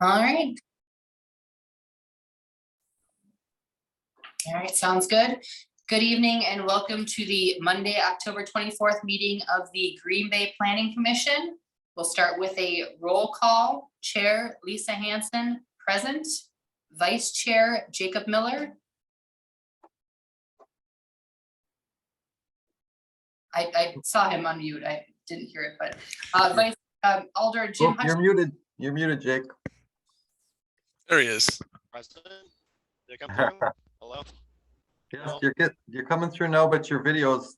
All right. All right, sounds good. Good evening and welcome to the Monday, October 24th meeting of the Green Bay Planning Commission. We'll start with a roll call. Chair Lisa Hanson, present. Vice Chair Jacob Miller. I saw him unmute. I didn't hear it, but Vice Alder Jim Oh, you're muted. You're muted, Jake. There he is. President, did it come through? Hello? Yes, you're coming through now, but your video's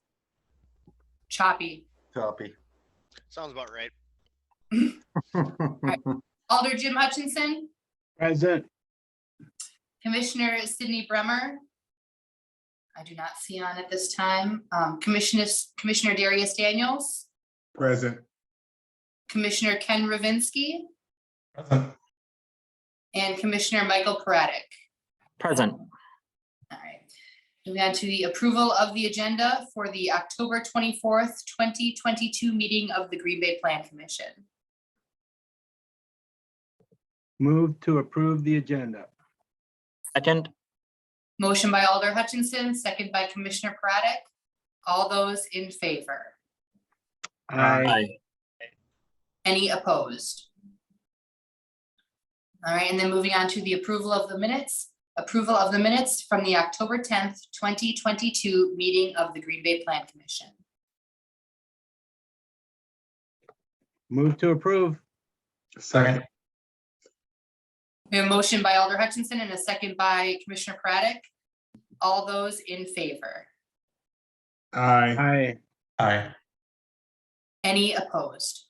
Choppy. choppy. Sounds about right. Alder Jim Hutchinson. Present. Commissioner Sydney Bremer. I do not see on at this time. Commissioner Darius Daniels. Present. Commissioner Ken Ravinsky. Present. And Commissioner Michael Paradik. Present. All right. Moving on to the approval of the agenda for the October 24th, 2022 meeting of the Green Bay Plan Commission. Move to approve the agenda. Second. Motion by Alder Hutchinson, second by Commissioner Paradik. All those in favor? Aye. Any opposed? All right, and then moving on to the approval of the minutes. Approval of the minutes from the October 10th, 2022 meeting of the Green Bay Plan Commission. Move to approve. Second. We have a motion by Alder Hutchinson and a second by Commissioner Paradik. All those in favor? Aye. Aye. Any opposed?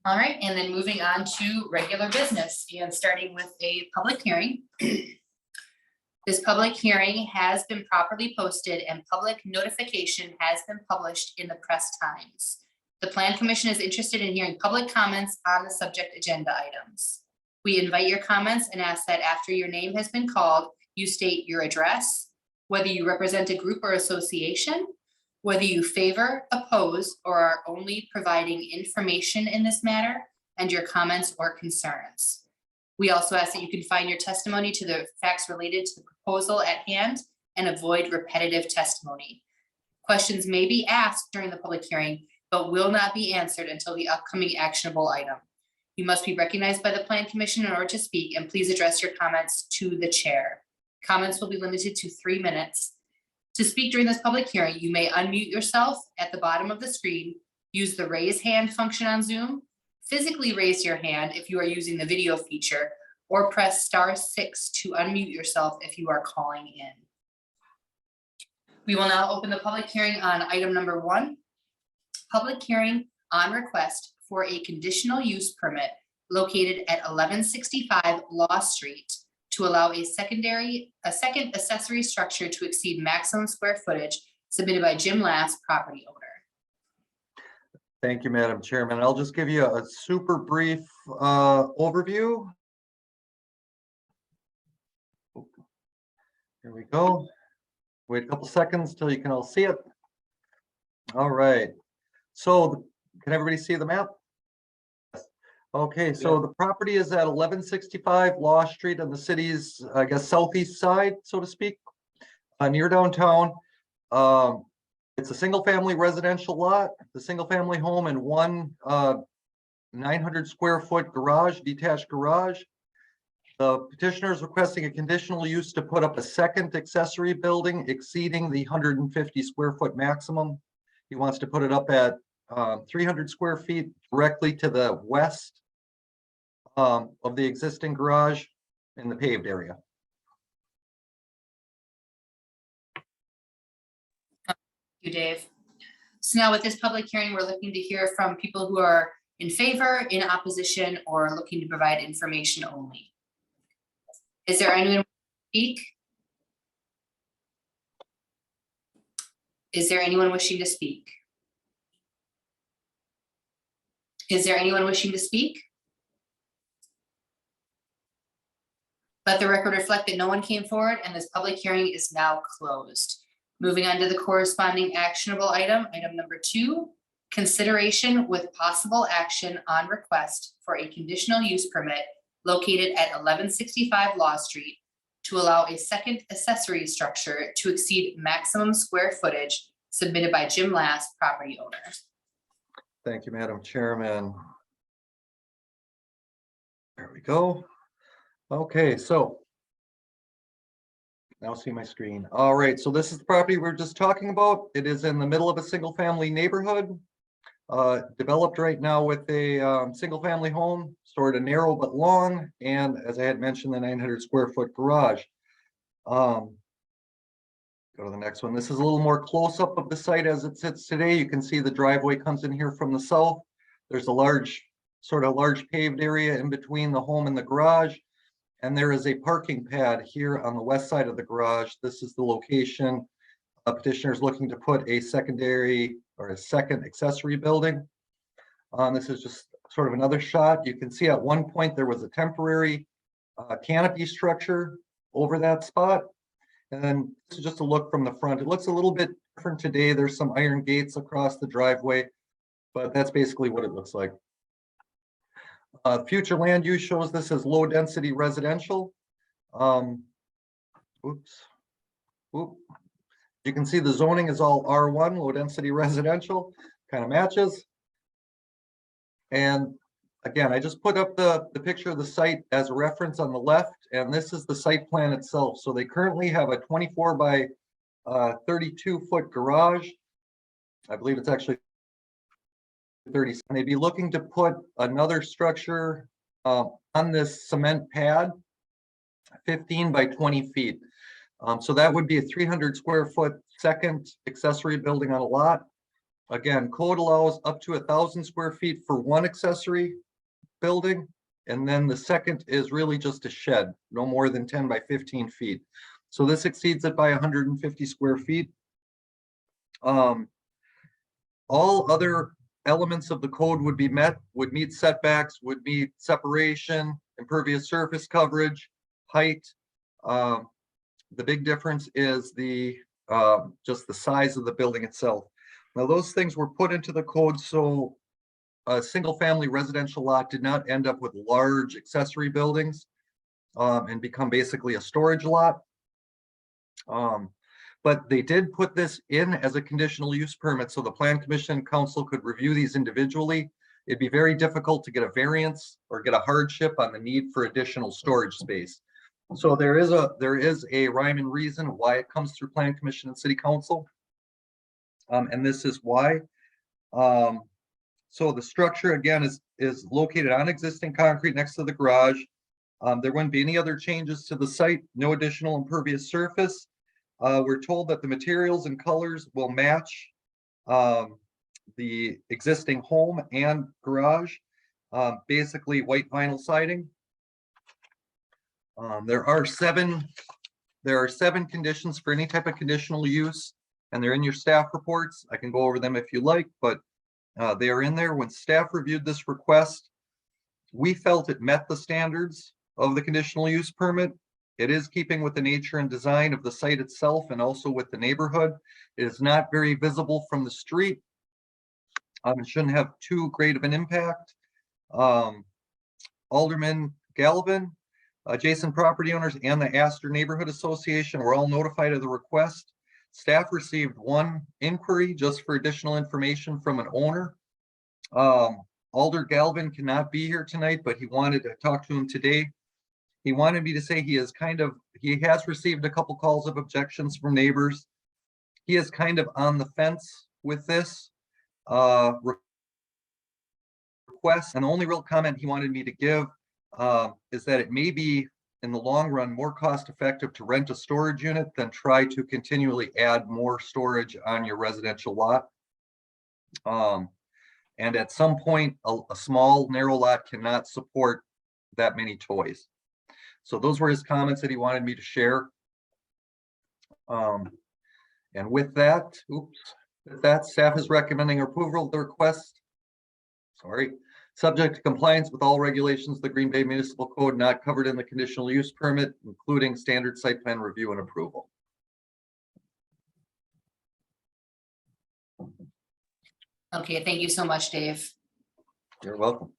All right, and then moving on to regular business and starting with a public hearing. This public hearing has been properly posted and public notification has been published in the Press Times. The Plan Commission is interested in hearing public comments on the subject agenda items. We invite your comments and ask that after your name has been called, you state your address, whether you represent a group or association, whether you favor, oppose, or are only providing information in this matter, and your comments or concerns. We also ask that you confine your testimony to the facts related to the proposal at hand and avoid repetitive testimony. Questions may be asked during the public hearing, but will not be answered until the upcoming actionable item. You must be recognized by the Plan Commission in order to speak, and please address your comments to the chair. Comments will be limited to 3 minutes. To speak during this public hearing, you may unmute yourself at the bottom of the screen, use the raise hand function on Zoom, physically raise your hand if you are using the video feature, or press *6 to unmute yourself if you are calling in. We will now open the public hearing on item number 1. Public hearing on request for a conditional use permit located at 1165 Law Street to allow a second accessory structure to exceed maximum square footage submitted by Jim Last, property owner. Thank you, Madam Chairman. I'll just give you a super brief overview. Here we go. Wait a couple seconds till you can all see it. All right. So can everybody see the map? Okay, so the property is at 1165 Law Street on the city's, I guess, southeast side, so to speak, near downtown. It's a single family residential lot, the single family home and one 900 square foot garage, detached garage. The petitioner is requesting a conditional use to put up a second accessory building exceeding the 150 square foot maximum. He wants to put it up at 300 square feet directly to the west of the existing garage in the paved area. Thank you, Dave. So now with this public hearing, we're looking to hear from people who are in favor, in opposition, or looking to provide information only. Is there anyone who wants to speak? Is there anyone wishing to speak? Is there anyone wishing to speak? Let the record reflect that no one came forward and this public hearing is now closed. Moving on to the corresponding actionable item, item number 2, Consideration with possible action on request for a conditional use permit located at 1165 Law Street to allow a second accessory structure to exceed maximum square footage submitted by Jim Last, property owner. Thank you, Madam Chairman. There we go. Okay, so now see my screen. All right, so this is the property we're just talking about. It is in the middle of a single-family neighborhood. Developed right now with a single-family home, stored a narrow but long, and as I had mentioned, the 900 square foot garage. Go to the next one. This is a little more close-up of the site as it sits today. You can see the driveway comes in here from the south. There's a large paved area in between the home and the garage. And there is a parking pad here on the west side of the garage. This is the location. A petitioner is looking to put a secondary or a second accessory building. This is just sort of another shot. You can see at one point there was a temporary canopy structure over that spot. And then this is just a look from the front. It looks a little bit different today. There's some iron gates across the driveway, but that's basically what it looks like. Future land use shows this as low density residential. You can see the zoning is all R1, low density residential, kind of matches. And again, I just put up the picture of the site as a reference on the left, and this is the site plan itself. So they currently have a 24 by 32 foot garage. I believe it's actually 30. And they'd be looking to put another structure on this cement pad, 15 by 20 feet. So that would be a 300 square foot second accessory building on a lot. Again, code allows up to 1,000 square feet for one accessory building. And then the second is really just a shed, no more than 10 by 15 feet. So this exceeds it by 150 square feet. All other elements of the code would be met, would meet setbacks, would meet separation, impervious surface coverage, height. The big difference is the just the size of the building itself. Now, those things were put into the code so a single family residential lot did not end up with large accessory buildings and become basically a storage lot. But they did put this in as a conditional use permit so the Plan Commission and Council could review these individually. It'd be very difficult to get a variance or get a hardship on the need for additional storage space. So there is a rhyme and reason why it comes through Plan Commission and City Council. And this is why. So the structure again is located on existing concrete next to the garage. There wouldn't be any other changes to the site, no additional impervious surface. We're told that the materials and colors will match the existing home and garage, basically white vinyl siding. There are seven conditions for any type of conditional use, and they're in your staff reports. I can go over them if you like, but they are in there. When staff reviewed this request, we felt it met the standards of the conditional use permit. It is keeping with the nature and design of the site itself and also with the neighborhood. It is not very visible from the street. It shouldn't have too great of an impact. Alderman Galvin, adjacent property owners, and the Astor Neighborhood Association were all notified of the request. Staff received one inquiry just for additional information from an owner. Alder Galvin cannot be here tonight, but he wanted to talk to him today. He wanted me to say he has received a couple calls of objections from neighbors. He is kind of on the fence with this request. And the only real comment he wanted me to give is that it may be in the long run more cost effective to rent a storage unit than try to continually add more storage on your residential lot. And at some point, a small narrow lot cannot support that many toys. So those were his comments that he wanted me to share. And with that, staff is recommending approval of the request. Subject to compliance with all regulations of the Green Bay Municipal Code not covered in the conditional use permit, including standard site plan review and approval. Okay, thank you so much, Dave. You're welcome.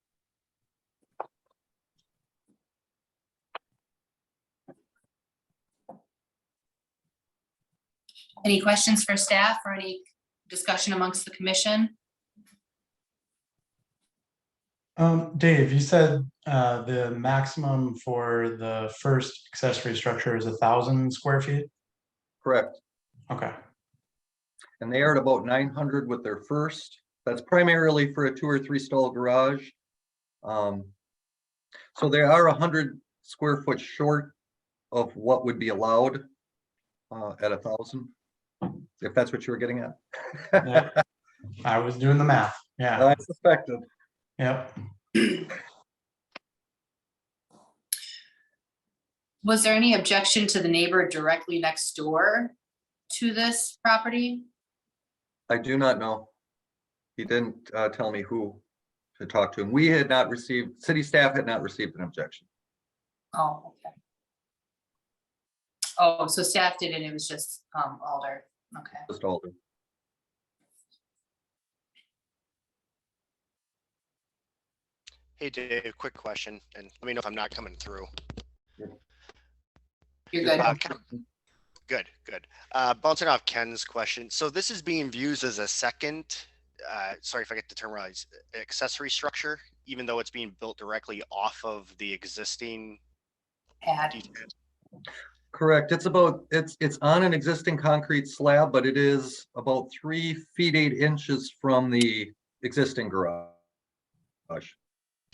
Any questions for staff or any discussion amongst the commission? Dave, you said the maximum for the first accessory structure is 1,000 square feet? Correct. Okay, And they are at about 900 with their first. That's primarily for a 2 or 3 stall garage. So they are 100 square foot short of what would be allowed at 1,000, if that's what you were getting at. Yeah. I was doing the math, yeah, I suspected. yep. Was there any objection to the neighbor directly next door to this property? I do not know. He didn't tell me who to talk to, and we had not received, city staff had not received an objection. Oh, okay. Oh, so staff did it, it was just Alder, okay. Just Alder. Hey Dave, quick question, and let me know if I'm not coming through. You're good. Good, good. Bouncing off Ken's question. So this is being used as a second, sorry if I get the term right, accessory structure, even though it's being built directly off of the existing Pad. detached. Correct. It's about, it's on an existing concrete slab, but it is about 3 feet 8 inches from the existing garage.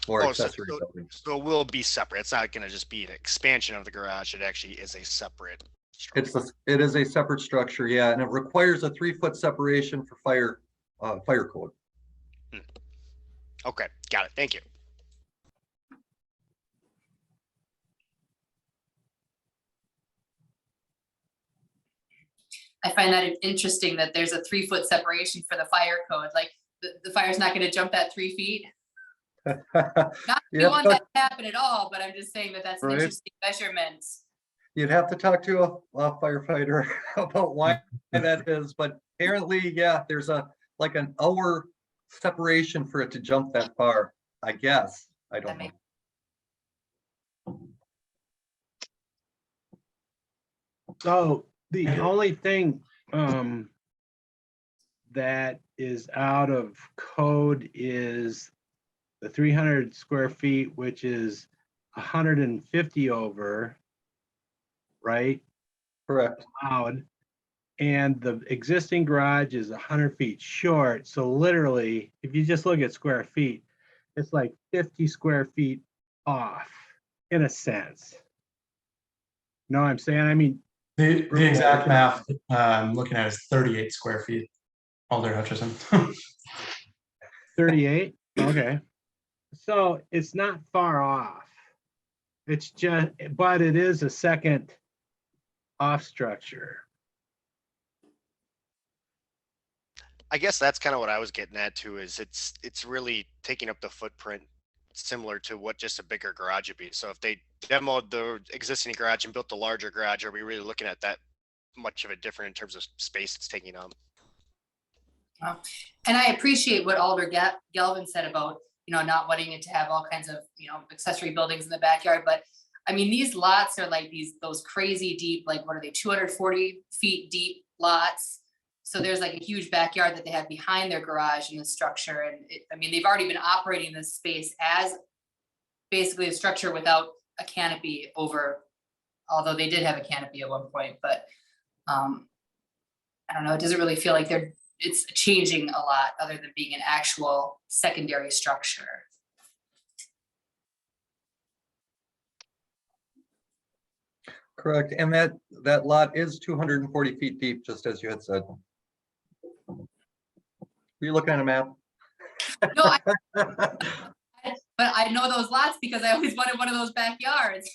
Or Oh, accessory building. So it will be separate. It's not gonna just be an expansion of the garage. It actually is a separate structure. It is a separate structure, yeah, and it requires a 3-foot separation for fire code. Okay, got it. Thank you. I find that interesting that there's a 3-foot separation for the fire code, like the fire's not gonna jump that 3 feet. Not that we Yeah, want but- that to happen at all, but I'm just saying that that's an Right. interesting measurement. You'd have to talk to a firefighter about why that is, but apparently, yeah, there's like an hour separation for it to jump that far, I guess. I don't know. So the only thing that is out of code is the 300 square feet, which is 150 over, right? Correct. Allowed. And the existing garage is 100 feet short. So literally, if you just look at square feet, it's like 50 square feet off in a sense. Know what I'm saying? I mean, The exact math I'm looking at is 38 square feet. Alder Hutchison. 38, okay. So it's not far off. It's just, but it is a second off structure. I guess that's kind of what I was getting at too, is it's really taking up the footprint similar to what just a bigger garage would be. So if they demoed the existing garage and built the larger garage, are we really looking at that much of a different in terms of space it's taking up? And I appreciate what Alder Galvin said about, not wanting it to have all kinds of, accessory buildings in the backyard, but I mean, these lots are like those crazy deep, like, what are they, 240 feet deep lots? So there's like a huge backyard that they have behind their garage in the structure. And they've already been operating this space as basically a structure without a canopy over, although they did have a canopy at one point, but I don't know, it doesn't really feel like it's changing a lot other than being an actual secondary structure. Correct. And that lot is 240 feet deep, just as you had said. Were you looking at a map? No, but I know those lots because I always wanted one of those backyards.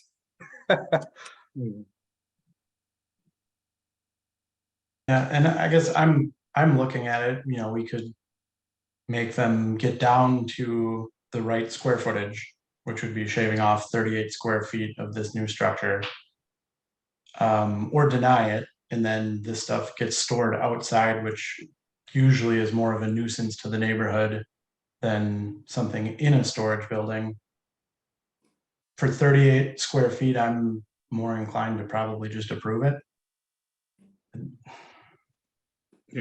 Yeah, and I guess I'm looking at it, we could make them get down to the right square footage, which would be shaving off 38 square feet of this new structure. Or deny it, and then this stuff gets stored outside, which usually is more of a nuisance to the neighborhood than something in a storage building. For 38 square feet, I'm more inclined to probably just approve it.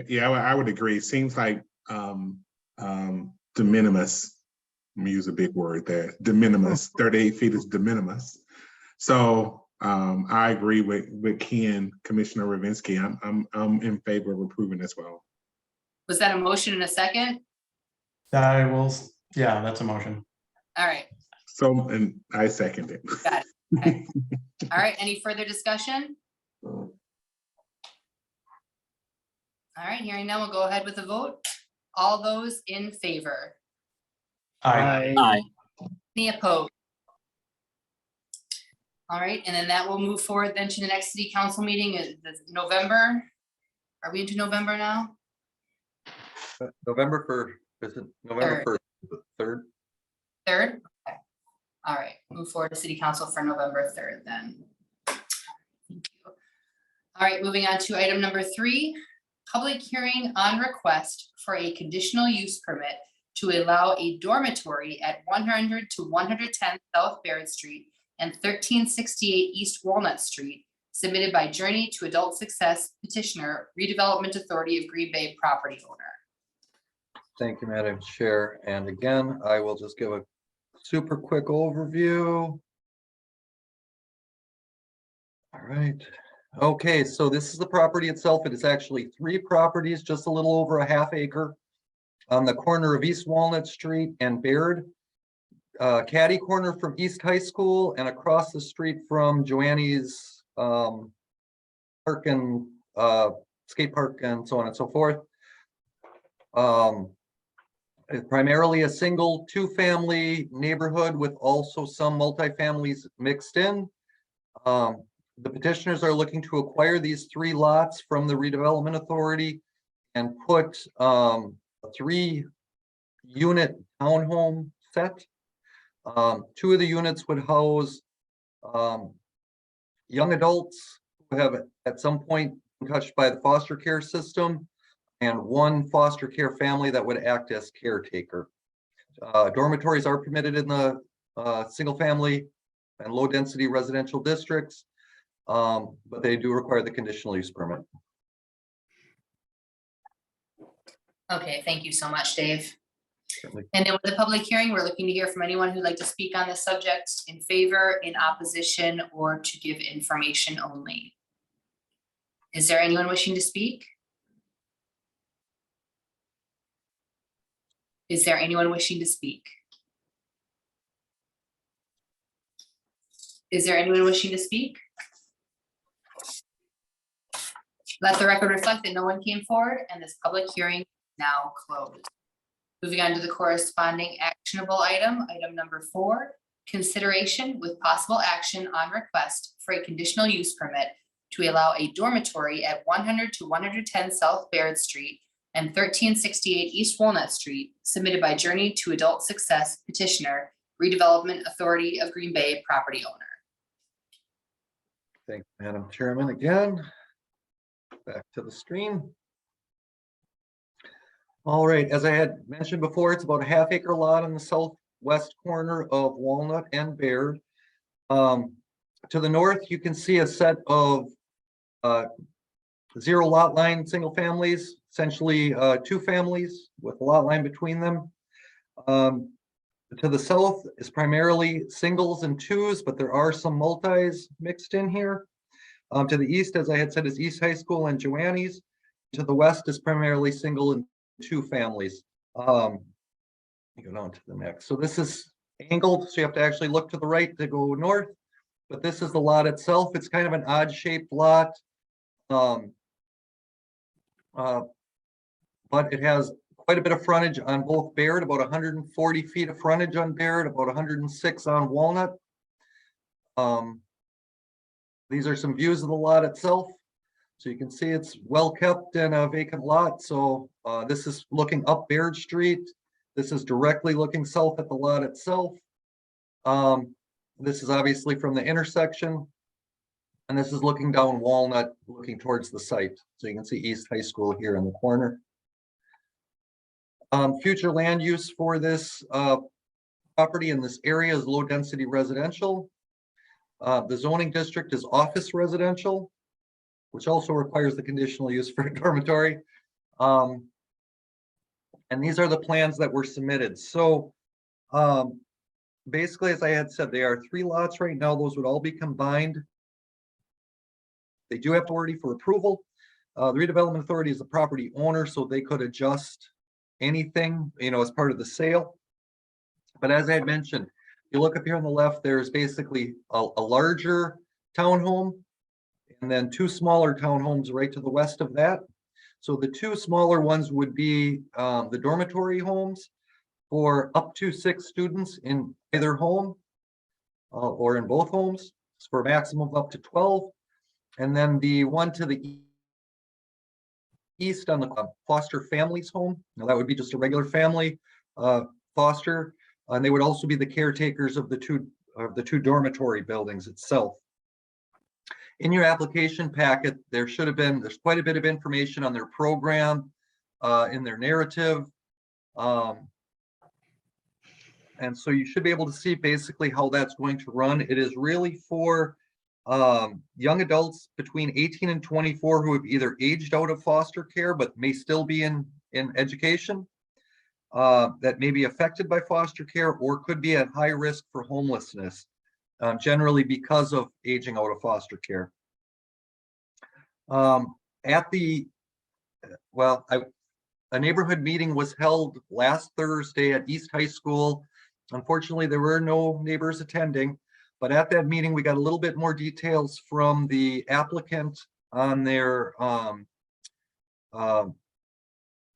Yeah, I would agree. Seems like de minimis. Let me use a big word there. De minimis. 38 feet is de minimis. So I agree with Ken, Commissioner Ravinsky. I'm in favor of approving as well. Was that a motion and a second? I will, yeah, that's a motion. All right, So, and I second it. got it. Okay. All right, any further discussion? All right, hearing none, we'll go ahead with the vote. All those in favor? Aye. Aye. Any opposed? All right, and then that will move forward then to the next city council meeting is November. Are we into November now? November 1st, is it November 1st, the 3rd? 3rd? Okay. All right, move forward to city council for November 3rd then. Thank you. All right, moving on to item number 3, public hearing on request for a conditional use permit to allow a dormitory at 100 to 110 South Barrett Street and 1368 East Walnut Street, submitted by Journey to Adult Success petitioner, Redevelopment Authority of Green Bay property owner. Thank you, Madam Chair. And again, I will just give a super quick overview. All right. Okay, so this is the property itself. It is actually 3 properties, just a little over a half acre on the corner of East Walnut Street and Baird. Caddy corner from East High School and across the street from Joanne's park and skate park and so on and so forth. It's primarily a single 2-family neighborhood with also some multifamilies mixed in. The petitioners are looking to acquire these 3 lots from the Redevelopment Authority and put a 3-unit townhome set. 2 of the units would house young adults who have at some point been touched by the foster care system, and 1 foster care family that would act as caretaker. Dormitories are permitted in the single family and low density residential districts, but they do require the conditional use permit. Okay, thank you so much, Dave. Certainly. And then with the public hearing, we're looking to hear from anyone who'd like to speak on this subject in favor, in opposition, or to give information only. Is there anyone wishing to speak? Is there anyone wishing to speak? Is there anyone wishing to speak? Let the record reflect that no one came forward and this public hearing is now closed. Moving on to the corresponding actionable item, item number 4, consideration with possible action on request for a conditional use permit to allow a dormitory at 100 to 110 South Baird Street and 1368 East Walnut Street, submitted by Journey to Adult Success petitioner, Redevelopment Authority of Green Bay property owner. Thank you, Madam Chairman. Again, back to the screen. All right, as I had mentioned before, it's about a half acre lot on the southwest corner of Walnut and Baird. To the north, you can see a set of 0 lot line single families, essentially 2 families with a lot line between them. To the south is primarily singles and 2s, but there are some multis mixed in here. To the east, as I had said, is East High School and Joanne's. To the west is primarily single and 2 families. Let me go down to the next. So this is angled, so you have to actually look to the right to go north. But this is the lot itself. It's kind of an odd shaped lot. But it has quite a bit of frontage on both Baird, about 140 feet of frontage on Baird, about 106 on Walnut. These are some views of the lot itself. So you can see it's well kept and a vacant lot. So this is looking up Baird Street. This is directly looking south at the lot itself. This is obviously from the intersection. And this is looking down Walnut, looking towards the site. So you can see East High School here in the corner. Future land use for this property in this area is low-density residential. The zoning district is office residential, which also requires the conditional use for a dormitory. And these are the plans that were submitted. So basically, as I had said, they are 3 lots right now. Those would all be combined. They do have authority for approval. The redevelopment authority is the property owner, so they could adjust anything, as part of the sale. But as I had mentioned, you look up here on the left, there's basically a larger townhome and then 2 smaller townhomes right to the west of that. So the 2 smaller ones would be the dormitory homes for up to 6 students in either home or in both homes for a maximum of up to 12. And then the one to the east on the foster families home. Now that would be just a regular family foster, and they would also be the caretakers of the two dormitory buildings itself. In your application packet, there's quite a bit of information on their program, in their narrative. And so you should be able to see basically how that's going to run. It is really for young adults between 18 and 24 who have either aged out of foster care but may still be in education, that may be affected by foster care or could be at high risk for homelessness, generally because of aging out of foster care. A neighborhood meeting was held last Thursday at East High School. Unfortunately, there were no neighbors attending. But at that meeting, we got a little bit more details from the applicant on their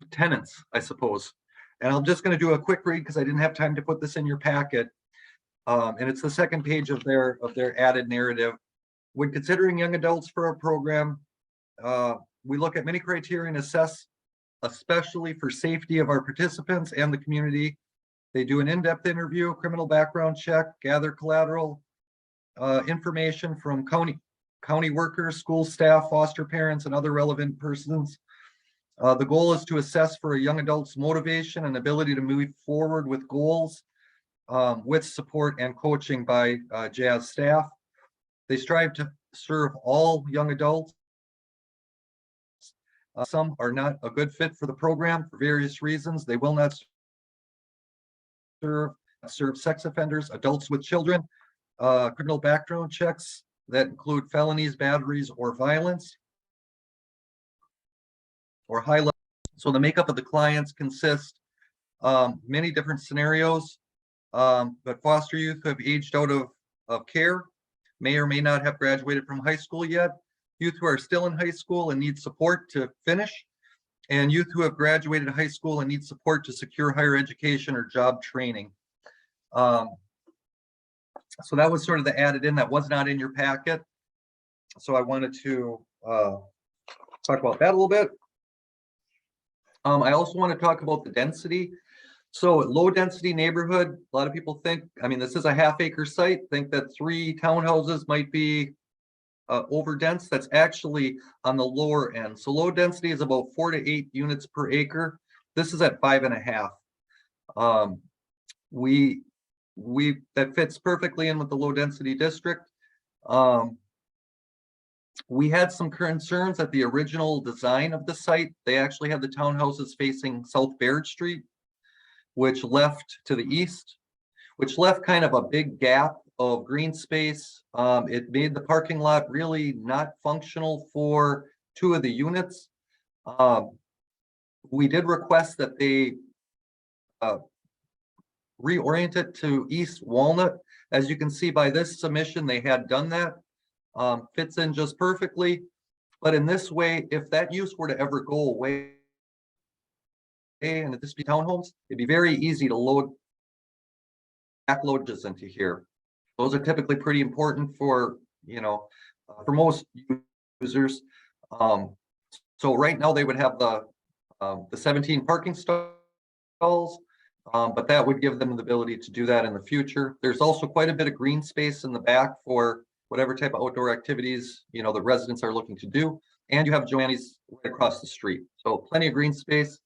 tenants, I suppose. And I'm just going to do a quick read because I didn't have time to put this in your packet. And it's the second page of their added narrative. When considering young adults for our program, we look at many criteria and assess, especially for safety of our participants and the community. They do an in-depth interview, criminal background check, gather collateral, information from county workers, school staff, foster parents, and other relevant persons. The goal is to assess for a young adult's motivation and ability to move forward with goals, with support and coaching by Jazz staff. They strive to serve all young adults. Some are not a good fit for the program for various reasons. They will not serve sex offenders, adults with children, criminal background checks that include felonies, batteries, or violence, or high level. So the makeup of the clients consists many different scenarios, but foster youth who have aged out of care, may or may not have graduated from high school yet, youth who are still in high school and need support to finish, and youth who have graduated high school and need support to secure higher education or job training. So that was sort of the added in that was not in your packet. So I wanted to talk about that a little bit. I also want to talk about the density. So low density neighborhood, a lot of people think, this is a half-acre site, think that 3 townhouses might be over dense. That's actually on the lower end. So low density is about 4 to 8 units per acre. This is at 5.5. That fits perfectly in with the low density district. We had some concerns at the original design of the site. They actually had the townhouses facing South Baird Street, which left to the east, which left kind of a big gap of green space. It made the parking lot really not functional for 2 of the units. We did request that they reorient it to East Walnut. As you can see by this submission, they had done that. Fits in just perfectly. But in this way, if that use were to ever go away, and if this be townhomes, it'd be very easy to backload this into here. Those are typically pretty important for, for most users. So right now they would have the 17 parking stalls, but that would give them the ability to do that in the future. There's also quite a bit of green space in the back for whatever type of outdoor activities, the residents are looking to do. And you have Joanne's right across the street. So plenty of green space.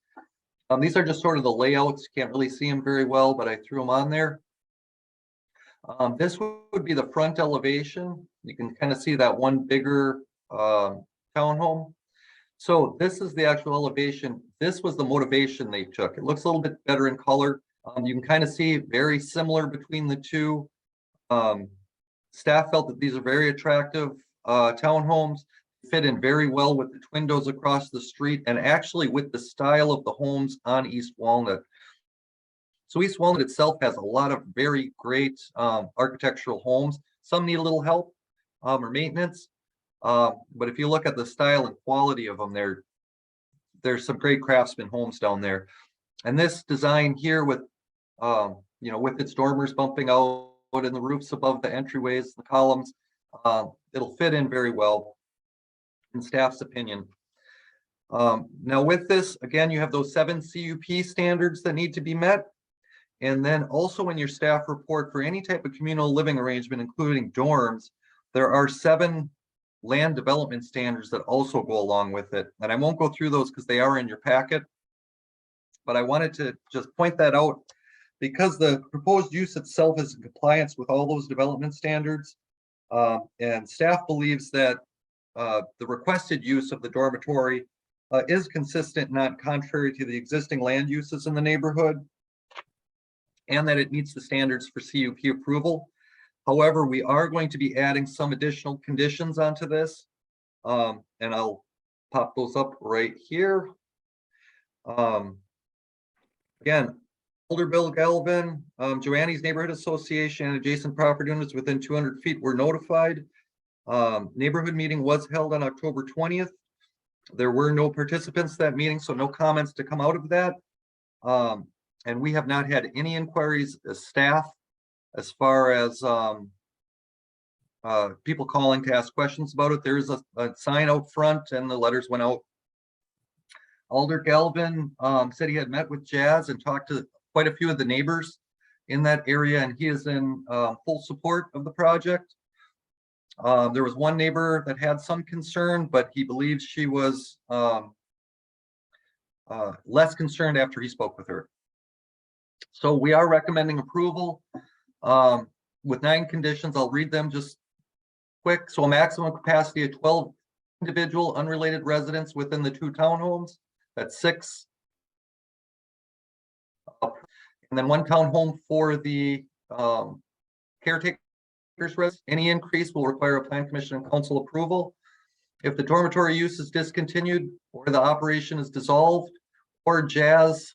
These are just sort of the layouts. Can't really see them very well, but I threw them on there. This would be the front elevation. You can kind of see that one bigger townhome. So this is the actual elevation. This was the motivation they took. It looks a little bit better in color. You can kind of see very similar between the two. Staff felt that these are very attractive townhomes, fit in very well with the windows across the street and actually with the style of the homes on East Walnut. So East Walnut itself has a lot of very great architectural homes. Some need a little help or maintenance. But if you look at the style and quality of them, there's some great craftsman homes down there. And this design here with, with its dormers bumping out and the roofs above the entryways, the columns, it'll fit in very well in staff's opinion. Now with this, again, you have those 7 CUP standards that need to be met. And then also in your staff report for any type of communal living arrangement, including dorms, there are 7 land development standards that also go along with it. And I won't go through those because they are in your packet. But I wanted to just point that out because the proposed use itself is in compliance with all those development standards. And staff believes that the requested use of the dormitory is consistent, not contrary to the existing land uses in the neighborhood, and that it meets the standards for CUP approval. However, we are going to be adding some additional conditions onto this. And I'll pop those up right here. Again, Older Bill Galvin, Joanne's Neighborhood Association and adjacent property owners within 200 feet were notified. Neighborhood meeting was held on October 20th. There were no participants that meeting, so no comments to come out of that. And we have not had any inquiries as staff as far as people calling to ask questions about it. There is a sign out front and the letters went out. Alder Galvin said he had met with Jazz and talked to quite a few of the neighbors in that area, and he is in full support of the project. There was one neighbor that had some concern, but he believes she was less concerned after he spoke with her. So we are recommending approval with 9 conditions. I'll read them just quick. So a maximum capacity of 12 individual unrelated residents within the 2 townhomes. That's 6. And then 1 townhome for the caretakers. Any increase will require a plan commission and council approval. If the dormitory use is discontinued or the operation is dissolved or Jazz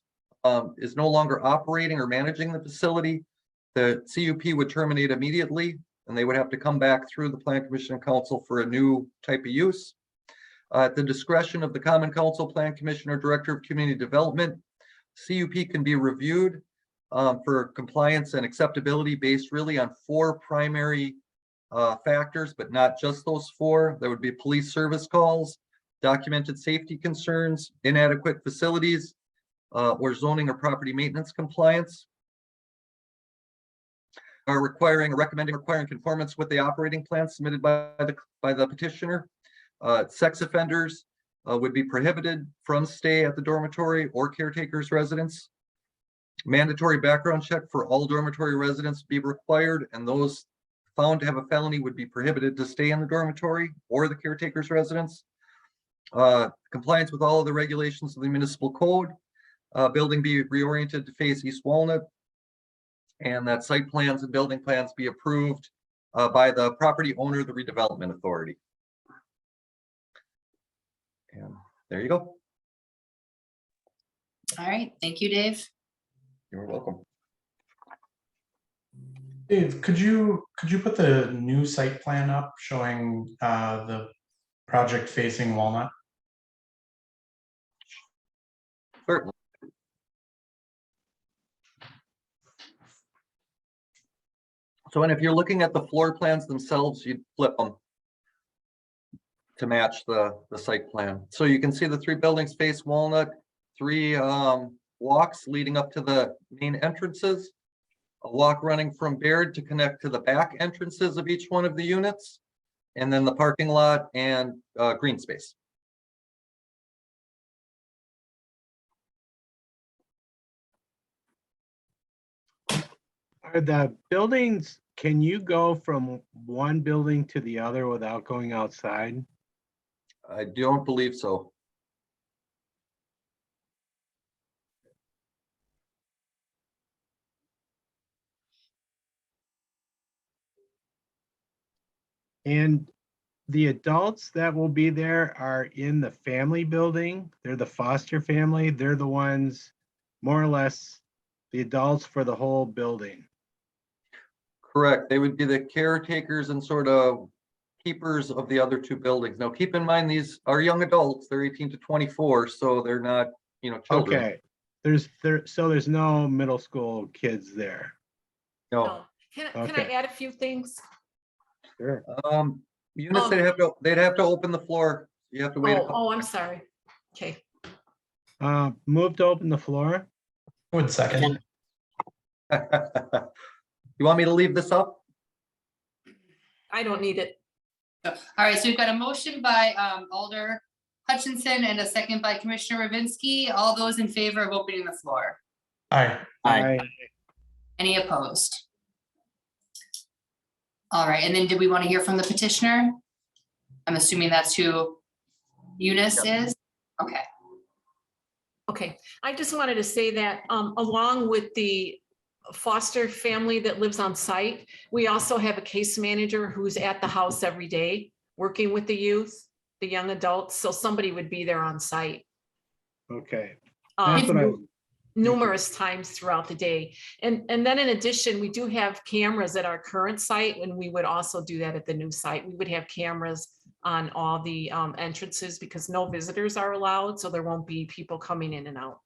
is no longer operating or managing the facility, the CUP would terminate immediately and they would have to come back through the plan commission and council for a new type of use. At the discretion of the common council, plan commission, or director of community development, CUP can be reviewed for compliance and acceptability based really on 4 primary factors, but not just those 4. There would be police service calls, documented safety concerns, inadequate facilities, or zoning or property maintenance compliance. Recommending requiring conformance with the operating plan submitted by the petitioner. Sex offenders would be prohibited from stay at the dormitory or caretaker's residence. Mandatory background check for all dormitory residents be required, and those found to have a felony would be prohibited to stay in the dormitory or the caretaker's residence. Compliance with all of the regulations of the municipal code. Building be reoriented to face East Walnut, and that site plans and building plans be approved by the property owner, the redevelopment authority. And there you go. All right, thank you, Dave. You're welcome. Dave, could you put the new site plan up showing the project facing Walnut? Certainly. So, and if you're looking at the floor plans themselves, you'd flip them to match the site plan. So you can see the 3 buildings face Walnut, 3 walks leading up to the main entrances, a walk running from Baird to connect to the back entrances of each one of the units, and then the parking lot and green space. Are the buildings, can you go from one building to the other without going outside? I don't believe so. And the adults that will be there are in the family building. They're the foster family. They're the ones, more or less, the adults for the whole building. Correct. They would be the caretakers and sort of keepers of the other two buildings. Now, keep in mind, these are young adults. They're 18 to 24, so they're not, children. Okay, so there's no middle school kids there. No. No. Can I Okay. add a few things? Sure. Eunice, they'd have to open the floor. You have to wait. a couple Oh, I'm sorry. Okay. Move to open the floor. Would second. You want me to leave this up? I don't need it. All right, so we've got a motion by Alder Hutchinson and a second by Commissioner Ravinsky. All those in favor of opening the floor? Aye. Aye. Any opposed? All right, and then did we want to hear from the petitioner? I'm assuming that's who Eunice is? Okay. Okay, I just wanted to say that along with the foster family that lives on site, we also have a case manager who's at the house every day, working with the youth, the young adults, so somebody would be there on site. Okay. um, That's what I, numerous times throughout the day. And then in addition, we do have cameras at our current site, and we would also do that at the new site. We would have cameras on all the entrances because no visitors are allowed, so there won't be people coming in and out.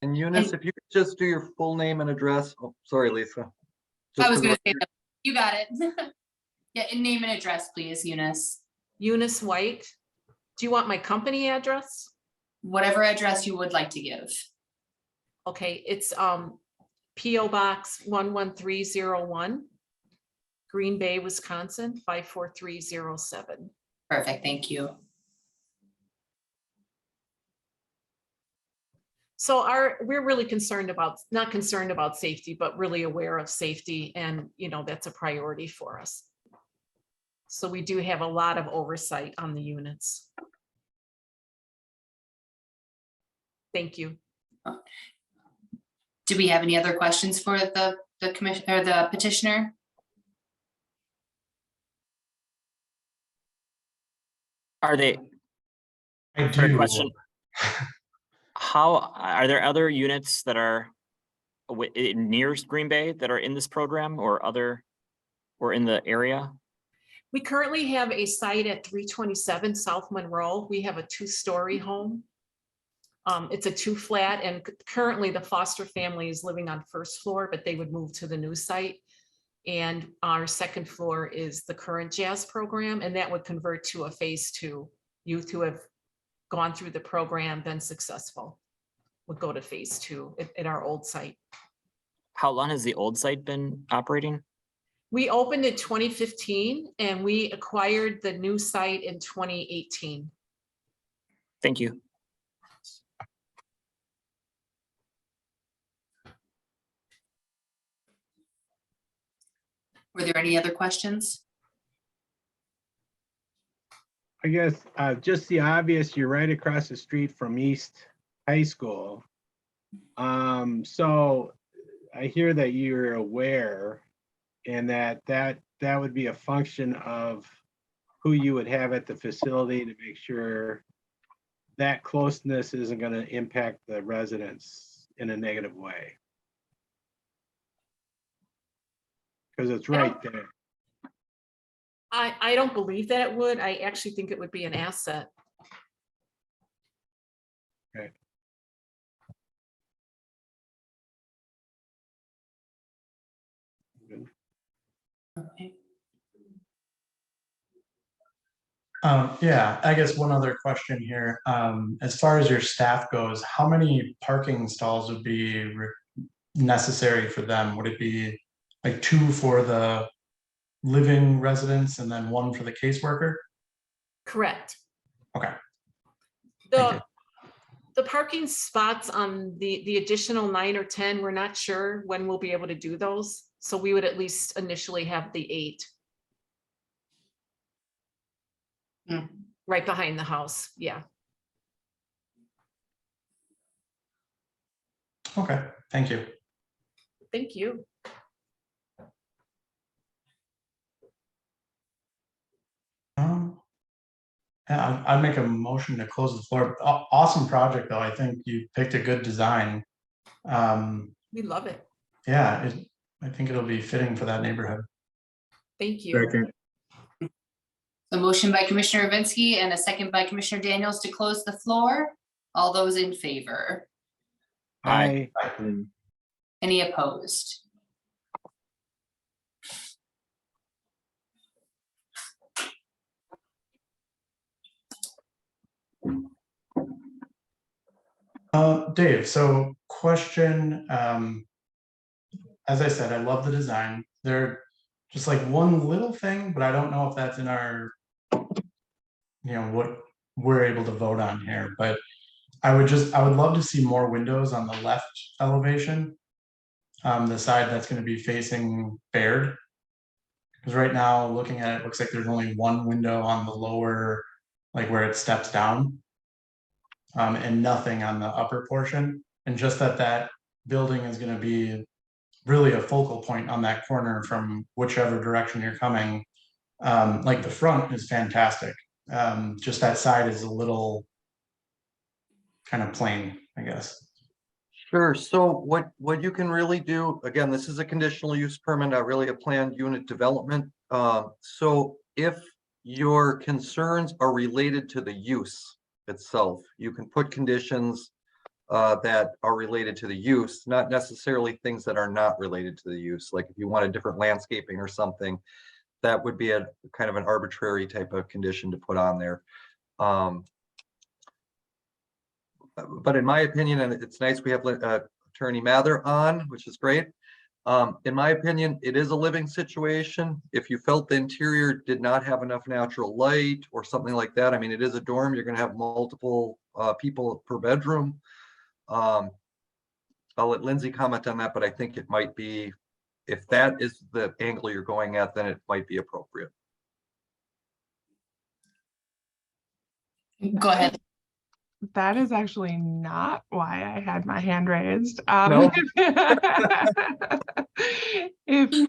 And Eunice, if you could just do your full name and address. Oh, sorry, Lisa. I was for the gonna say record. that. You got it. Yeah, and name and address, please, Eunice. Eunice White, do you want my company address? Whatever address you would like to give. Okay, it's PO Box 11301, Green Bay, Wisconsin 54307. Perfect, thank you. So we're really concerned about, not concerned about safety, but really aware of safety, and that's a priority for us. So we do have a lot of oversight on the units. Thank you. Do we have any other questions for the commission or the petitioner? Are they, I for a do. question, how, are there other units that are near Green Bay that are in this program or in the area? We currently have a site at 327 South Monroe. We have a 2-story home. It's a 2-flat, and currently the foster family is living on 1st floor, but they would move to the new site. And our 2nd floor is the current jazz program, and that would convert to a phase 2. Youth who have gone through the program, been successful, would go to phase 2 at our old site. How long has the old site been operating? We opened in 2015 and we acquired the new site in 2018. Thank you. Were there any other questions? I guess, just the obvious, you're right across the street from East High School. So I hear that you're aware and that would be a function of who you would have at the facility to make sure that closeness isn't going to impact the residents in a negative way. Because it's right there. I don't believe that it would. I actually think it would be an asset. Okay. Okay. Yeah, I guess one other question here. As far as your staff goes, how many parking stalls would be necessary for them? Would it be like 2 for the living residents and then 1 for the caseworker? Correct. Okay. Thank The parking spots on the additional 9 or 10, we're not sure when we'll be able to do those. So we would at least initially have the 8. Hmm. Right behind the house, yeah. Okay, thank you. Thank you. Yeah, I'd make a motion to close the floor. Awesome project, though. I think you picked a good design. We love it. Yeah, I think it'll be fitting for that neighborhood. Thank you. Second, A motion by Commissioner Vinsky and a second by Commissioner Daniels to close the floor. All those in favor? Aye. Any opposed? Dave, so question, as I said, I love the design. They're just like one little thing, but I don't know if that's in our, what we're able to vote on here, but I would love to see more windows on the left elevation. The side that's gonna be facing Baird. Because right now, looking at it, looks like there's only one window on the lower, like where it steps down. And nothing on the upper portion, and just that building is gonna be really a focal point on that corner from whichever direction you're coming. Like the front is fantastic. Just that side is a little kind of plain, I guess. Sure, so what you can really do, again, this is a conditional use permit, not really a planned unit development. So if your concerns are related to the use itself, you can put conditions that are related to the use, not necessarily things that are not related to the use. Like if you want a different landscaping or something, that would be a kind of an arbitrary type of condition to put on there. But in my opinion, and it's nice we have Attorney Mather on, which is great. In my opinion, it is a living situation. If you felt the interior did not have enough natural light or something like that, I mean, it is a dorm. You're going to have multiple people per bedroom. I'll let Lindsay comment on that, but I think it might be, if that is the angle you're going at, then it might be appropriate. Go ahead. That is actually not why I had my hand raised. No? If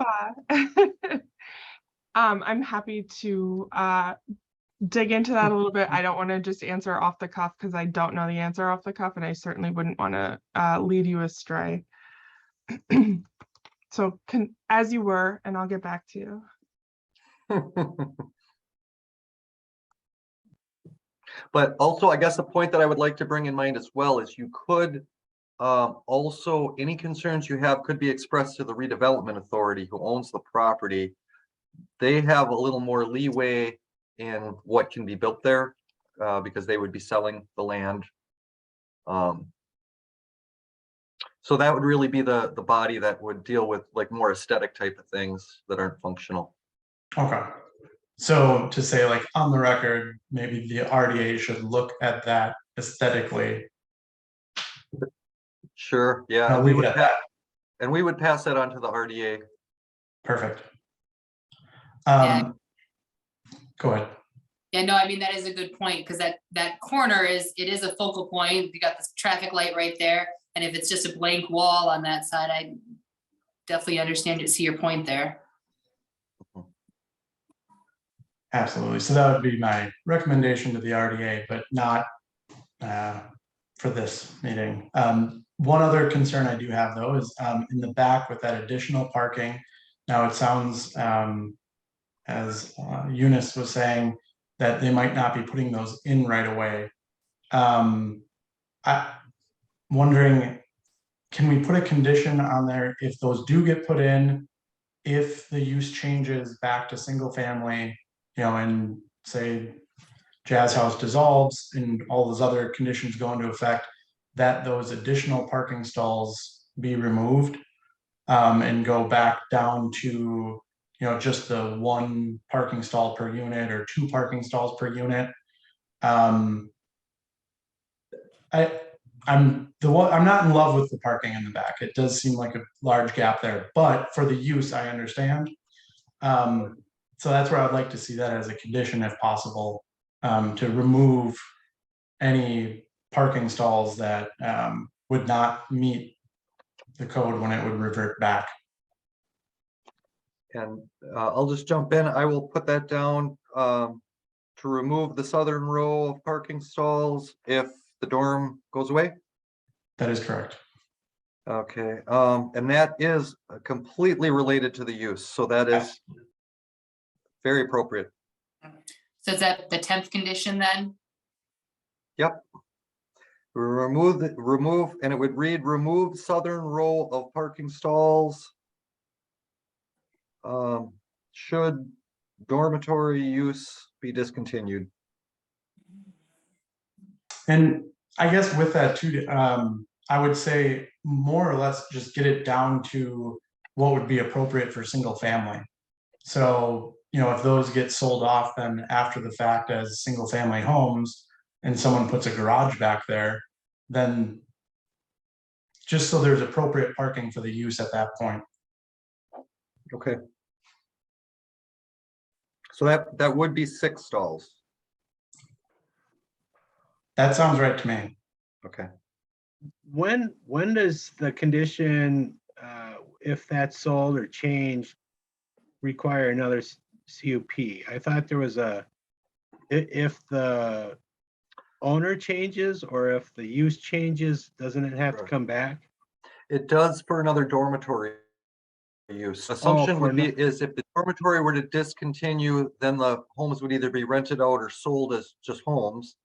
I'm happy to dig into that a little bit. I don't want to just answer off the cuff because I don't know the answer off the cuff, and I certainly wouldn't want to lead you astray. So as you were, and I'll get back to you. But also, I guess the point that I would like to bring in mind as well is you could also, any concerns you have could be expressed to the redevelopment authority who owns the property. They have a little more leeway in what can be built there because they would be selling the land. So that would really be the body that would deal with like more aesthetic type of things that aren't functional. Okay. So to say, like, on the record, maybe the RDA should look at that aesthetically. Sure, yeah. I'll And we leave it would at that. and we would pass that on to the RDA. Perfect. Yeah. Go ahead. Yeah, no, I mean, that is a good point, because that corner it is a focal point. You got this traffic light right there. And if it's just a blank wall on that side, I definitely understand see your point there. Absolutely. So that would be my recommendation to the RDA, but not for this meeting. One other concern I do have, though, is in the back with that additional parking. Now it sounds, as Eunice was saying, that they might not be putting those in right away. I'm wondering, can we put a condition on there if those do get put in, if the use changes back to single family, and say Jazz House dissolves and all those other conditions go into effect, that those additional parking stalls be removed and go back down to, just the one parking stall per unit or 2 parking stalls per unit. I'm not in love with the parking in the back. It does seem like a large gap there, but for the use, I understand. So that's where I'd like to see that as a condition if possible, to remove any parking stalls that would not meet the code when it would revert back. And I'll just jump in. I will put that down to remove the southern row of parking stalls if the dorm goes away. That is correct. Okay, and that is completely related to the use, so that is very appropriate. So is that the 10th condition then? Yep. Remove, and it would read, remove southern row of parking stalls. Should dormitory use be discontinued? And I guess with that too, I would say more or less just get it down to what would be appropriate for single family. So, you know, if those get sold off then after the fact as single family homes and someone puts a garage back there, then just so there's appropriate parking for the use at that point. Okay. So that would be 6 stalls. That sounds right to me. Okay. When does the condition, if that's sold or changed, require another CUP? I thought there was if the owner changes or if the use changes, doesn't it have to come back? It does for another dormitory use. Assumption would be is if the dormitory were to discontinue, then the homes would either be rented out or sold as just homes,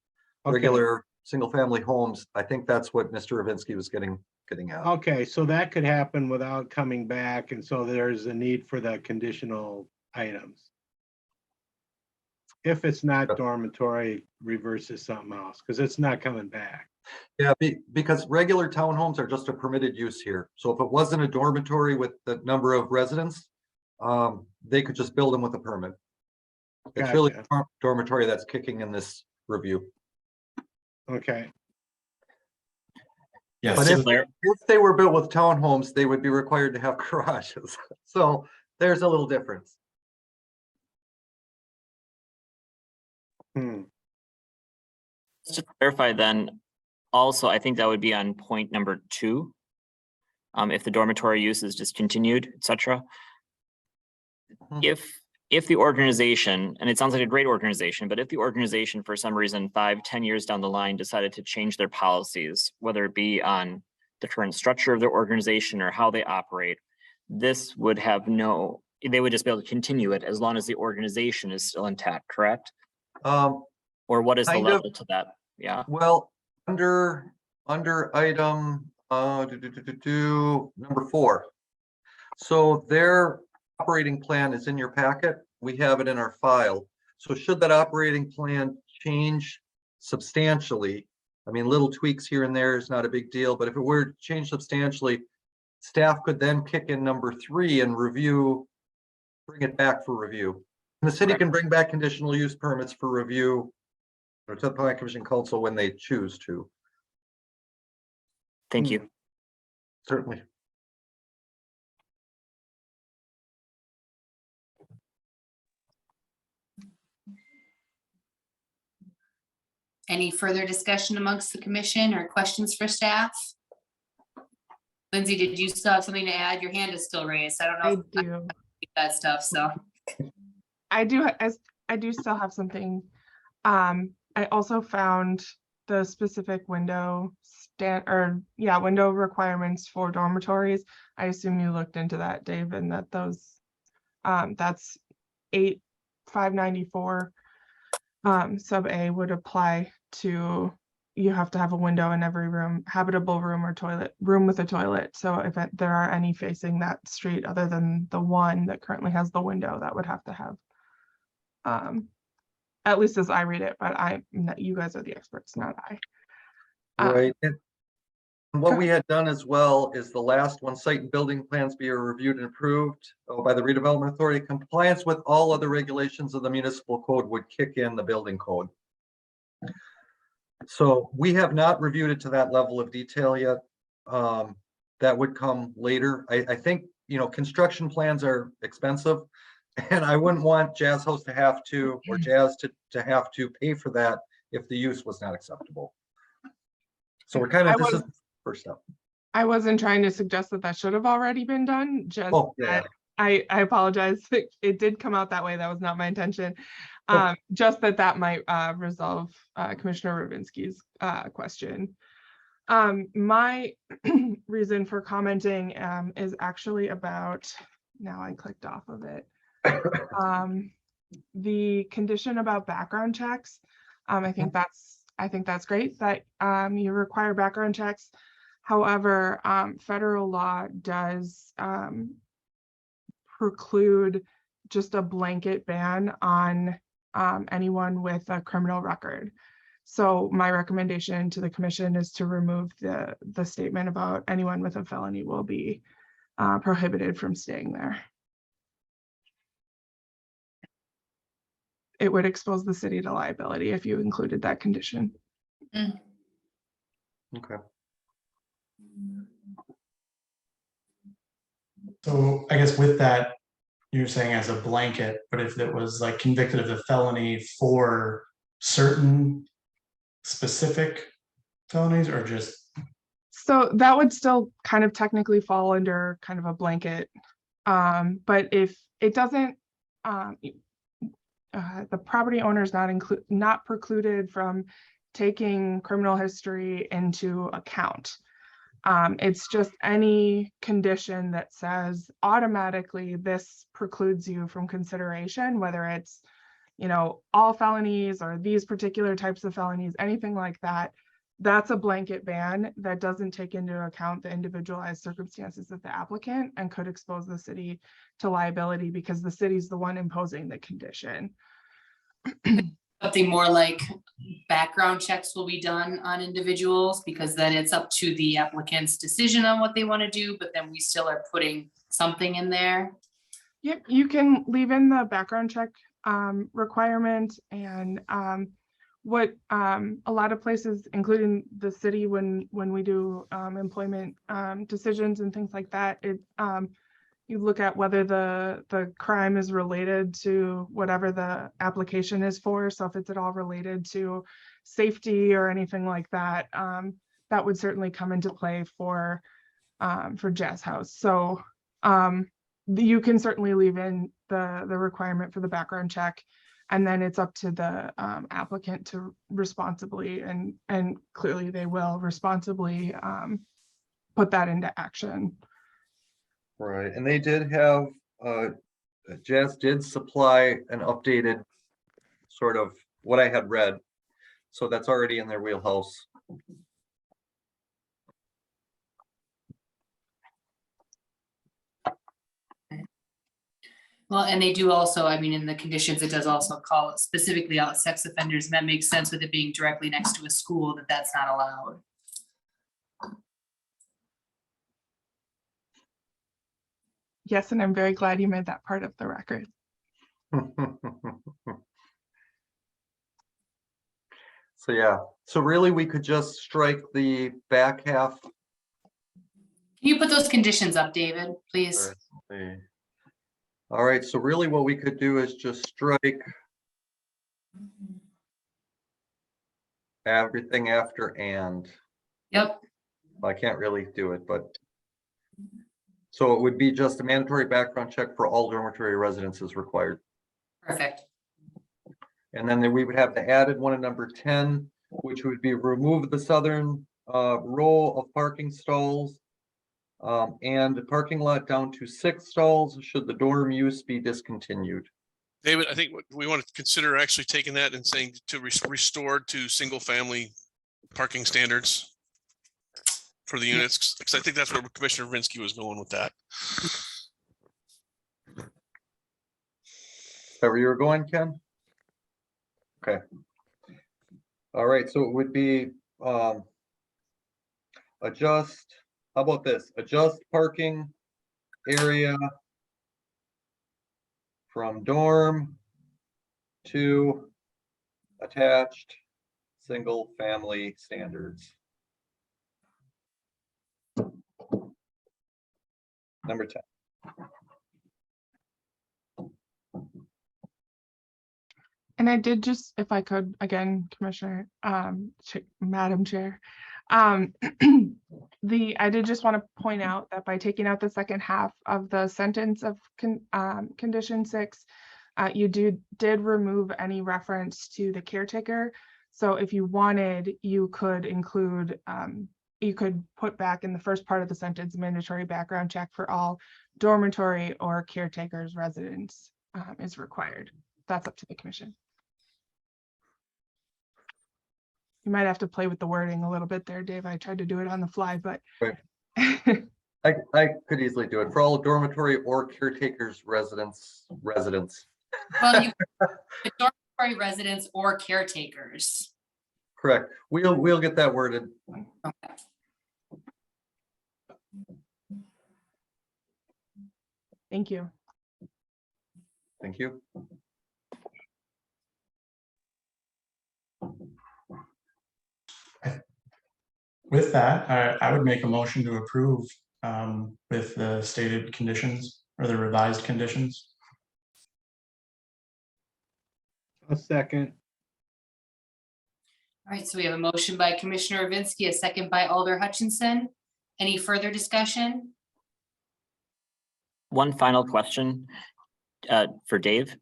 regular single-family homes. I think that's what Mr. Ravinsky was getting at. Okay, so that could happen without coming back, and so there's a need for the conditional items. If it's not dormitory, reverses something else, because it's not coming back. Yeah, because regular townhomes are just a permitted use here. So if it wasn't a dormitory with the number of residents, they could just build them with a permit. It's really dormitory that's kicking in this review. Okay. Yes. But if they were built with townhomes, they would be required to have garages. So there's a little difference. Just to clarify then, also, I think that would be on point number 2. If the dormitory use is discontinued, etc. If the organization, and it sounds like a great organization, but if the organization for some reason 5-10 years down the line decided to change their policies, whether it be on the current structure of their organization or how they operate, this would have they would just be able to continue it as long as the organization is still intact, correct? Or what is the level to that? Yeah. Well, under item number 4. So their operating plan is in your packet. We have it in our file. So should that operating plan change substantially, I mean, little tweaks here and there is not a big deal, but if it were to change substantially, staff could then kick in number 3 and bring it back for review. And the city can bring back conditional use permits for review or to the Plan Commission Council when they choose to. Thank you. Certainly. Any further discussion amongst the commission or questions for staff? Lindsay, did you still have something to add? Your hand is still raised. I don't know. I if do. That stuff, so. I do still have something. I also found the specific window window requirements for dormitories. I assume you looked into that, Dave, and that those that's 8594 sub A would apply to, you have to have a window in every room, habitable room or room with a toilet. So if there are any facing that street other than the one that currently has the window, that would have to have, at least as I read it, but you guys are the experts, not I. Right. And what we had done as well is the last one, site and building plans be reviewed and approved by the redevelopment authority. Compliance with all other regulations of the municipal code would kick in the building code. So we have not reviewed it to that level of detail yet. That would come later. I think, construction plans are expensive. And I wouldn't want Jazz House to have to, or Jazz to have to pay for that if the use was not acceptable. So we're kind I of, this is was- the first step. I wasn't trying to suggest that that should have already been done, just Oh, yeah. that I apologize. It did come out that way. That was not my intention. Oh. Just that might resolve Commissioner Rubinsky's question. My reason for commenting is actually about, now I clicked off of it. The condition about background checks. I think that's great that you require background checks. However, federal law does preclude just a blanket ban on anyone with a criminal record. So my recommendation to the commission is to remove the statement about anyone with a felony will be prohibited from staying there. It would expose the city to liability if you included that condition. Okay. So I guess with that, you're saying as a blanket, but if it was like convicted of a felony for certain specific felonies or just, So that would still kind of technically fall under kind of a blanket. But if it doesn't, the property owner is not precluded from taking criminal history into account. It's just any condition that says automatically this precludes you from consideration, whether it's, all felonies or these particular types of felonies, anything like that. That's a blanket ban that doesn't take into account the individualized circumstances of the applicant and could expose the city to liability because the city's the one imposing the condition. Something more like background checks will be done on individuals, because then it's up to the applicant's decision on what they want to do, but then we still are putting something in there. Yep, you can leave in the background check requirement, and what a lot of places, including the city, when we do employment decisions and things like that, you look at whether the crime is related to whatever the application is for. So if it's at all related to safety or anything like that, that would certainly come into play for Jazz House. So you can certainly leave in the requirement for the background check, and then it's up to the applicant to responsibly, and clearly they will responsibly put that into action. Right, and they did have, Jazz did supply an updated sort of what I had read. So that's already in their wheelhouse. Well, and they do also, in the conditions, it does also call it specifically out sex offenders, and that makes sense with it being directly next to a school, that's not allowed. Yes, and I'm very glad you made that part of the record. So yeah, so really we could just strike the back half. Can you put those conditions up, David, please? All right, so really what we could do is just strike everything after and. Yep, I can't really do it, but. So it would be just a mandatory background check for all dormitory residences required. perfect. And then we would have the added one in number 10, which would be remove the southern row of parking stalls and the parking lot down to 6 stalls should the dorm use be discontinued. David, I think what we want to consider actually taking that and saying to restore to single family parking standards for the units, because I think that's where Commissioner Rinsky was going with that. Is that where you were going, Ken? Okay. All right, so it would be adjust, how about this? Adjust parking area from dorm to attached single-family standards. Number 10. And I did just, if I could, again, Commissioner, Madam Chair. I did just want to point out that by taking out the second half of the sentence of condition 6, you did remove any reference to the caretaker. So if you wanted, you could include, you could put back in the first part of the sentence, mandatory background check for all dormitory or caretakers residents is required. That's up to the commission. You might have to play with the wording a little bit there, Dave. I tried to do it on the fly, but. Right. I could easily do it for all dormitory or caretakers residents. Well, the dormitory residents or caretakers. Correct. We'll get that worded. Okay. Thank you. Thank you. With that, I would make a motion to approve with the stated conditions or the revised conditions. A second. All right, so we have a motion by Commissioner Vinsky, a second by Alder Hutchinson. Any further discussion? One final question for Dave.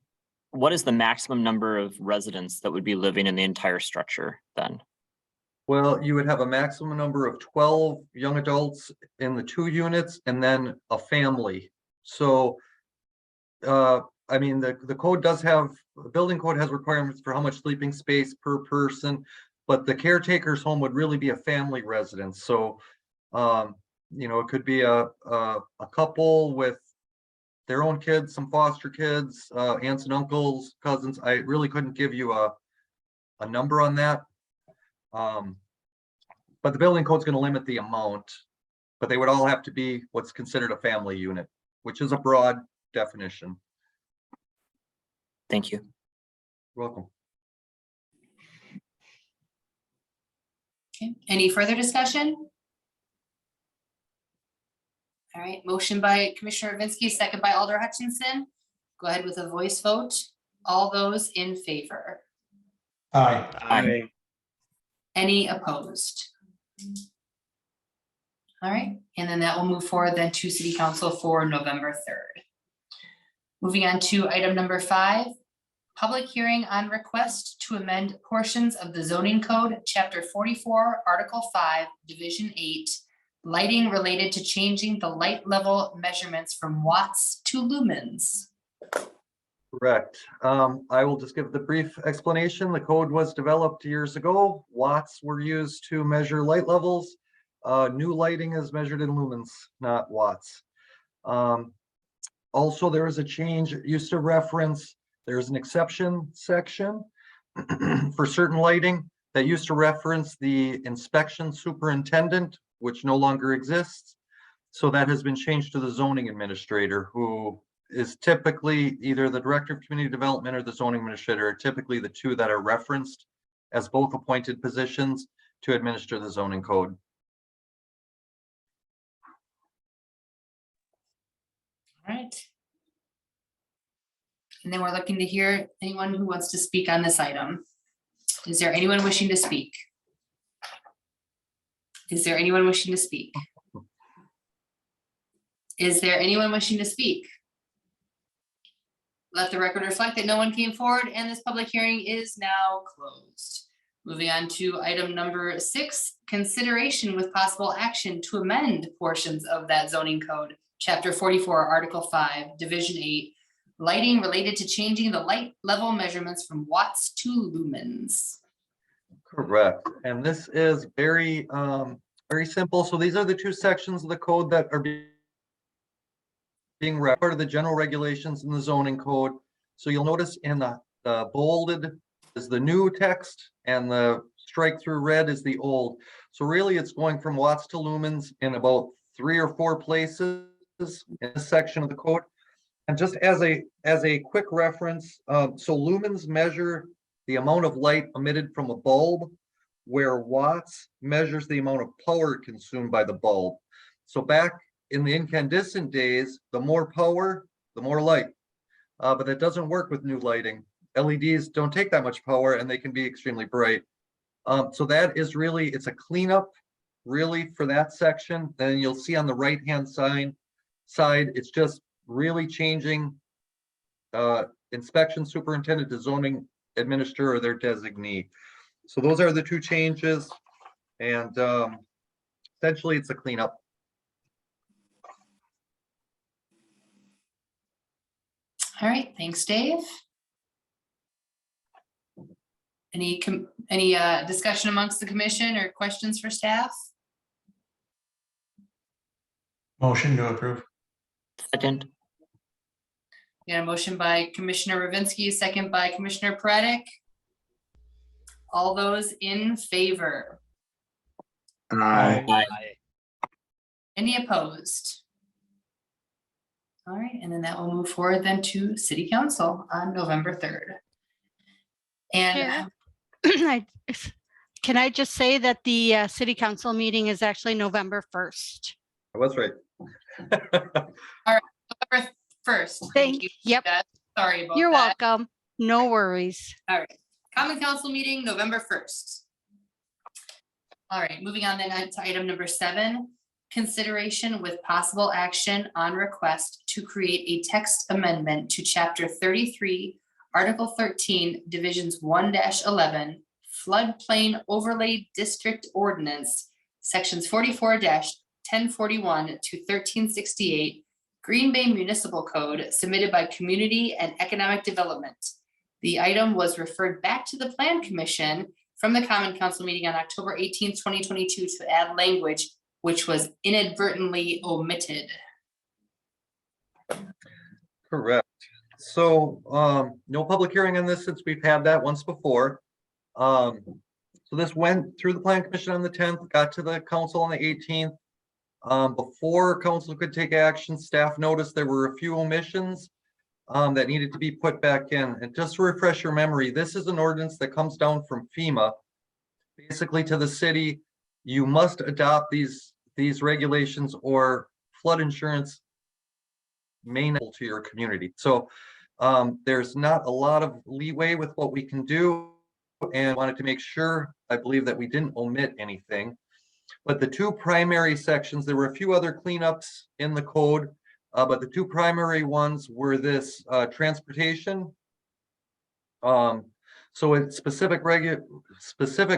What is the maximum number of residents that would be living in the entire structure then? Well, you would have a maximum number of 12 young adults in the 2 units and then a family. So, I mean, the code does have, the building code has requirements for how much sleeping space per person, but the caretaker's home would really be a family residence. So, you know, it could be a couple with their own kids, some foster kids, aunts and uncles, cousins. I really couldn't give you a number on that. But the building code's going to limit the amount, but they would all have to be what's considered a family unit, which is a broad definition. Thank you. You're welcome. Okay, any further discussion? All right, motion by Commissioner Vinsky, second by Alder Hutchinson. Go ahead with a voice vote. All those in favor? Aye. Aye. Any opposed? All right, and then that will move forward then to City Council for November 3rd. Moving on to item number 5, public hearing on request to amend portions of the zoning code, chapter 44, article 5, division 8, lighting related to changing the light level measurements from watts to lumens. Correct. I will just give the brief explanation. The code was developed years ago. Watts were used to measure light levels. New lighting is measured in lumens, not watts. Also, there is a change. It used to reference, there's an exception section for certain lighting that used to reference the inspection superintendent, which no longer exists. So that has been changed to the zoning administrator, who is typically either the director of community development or the zoning administrator, are typically the two that are referenced as both appointed positions to administer the zoning code. All right. And then we're looking to hear anyone who wants to speak on this item. Is there anyone wishing to speak? Is there anyone wishing to speak? Is there anyone wishing to speak? Let the record reflect that no one came forward and this public hearing is now closed. Moving on to item number 6, consideration with possible action to amend portions of that zoning code, chapter 44, article 5, division 8, lighting related to changing the light level measurements from watts to lumens. Correct. And this is very, very simple. So these are the 2 sections of the code that are being part of the general regulations in the zoning code. So you'll notice in the bolded is the new text and the strike through red is the old. So really it's going from watts to lumens in about 3 or 4 places in this section of the code. And just as a quick reference, so lumens measure the amount of light emitted from a bulb. where watts measures the amount of power consumed by the bulb. So back in the incandescent days, the more power, the more light. But that doesn't work with new lighting. LEDs don't take that much power and they can be extremely bright. So that is really, it's a cleanup really for that section. Then you'll see on the right-hand side, it's just really changing inspection superintendent to zoning administrator or their designee. So those are the two changes. And essentially it's a cleanup. All right, thanks, Dave. Any discussion amongst the commission or questions for staff? Motion to approve. Second. Got a motion by Commissioner Ravinsky, second by Commissioner Praddick. All those in favor? Aye. Any opposed? All right, and then that will move forward then to City Council on November 3rd. And Can I just say that the city council meeting is actually November 1st? I was right. November 1st. Thank you. Yep, Beth. Sorry about you're that. welcome. No worries. All right, Common Council meeting, November 1st. All right, moving on then to item number 7, consideration with possible action on request to create a text amendment to chapter 33, article 13, divisions 1-11, floodplain overlay district ordinance, sections 44-1041 to 1368, Green Bay Municipal Code, submitted by Community and Economic Development. The item was referred back to the Plan Commission from the Common Council meeting on October 18th, 2022 to add language which was inadvertently omitted. Correct. So no public hearing on this since we've had that once before. So this went through the Plan Commission on the 10th, got to the council on the 18th. Before council could take action, staff noticed there were a few omissions that needed to be put back in. And just to refresh your memory, this is an ordinance that comes down from FEMA, basically to the city. You must adopt these regulations or flood insurance may not to your community. So there's not a lot of leeway with what we can do, and wanted to make sure, I believe, that we didn't omit anything. But the two primary sections, there were a few other cleanups in the code, but the two primary ones were this transportation. So it's specific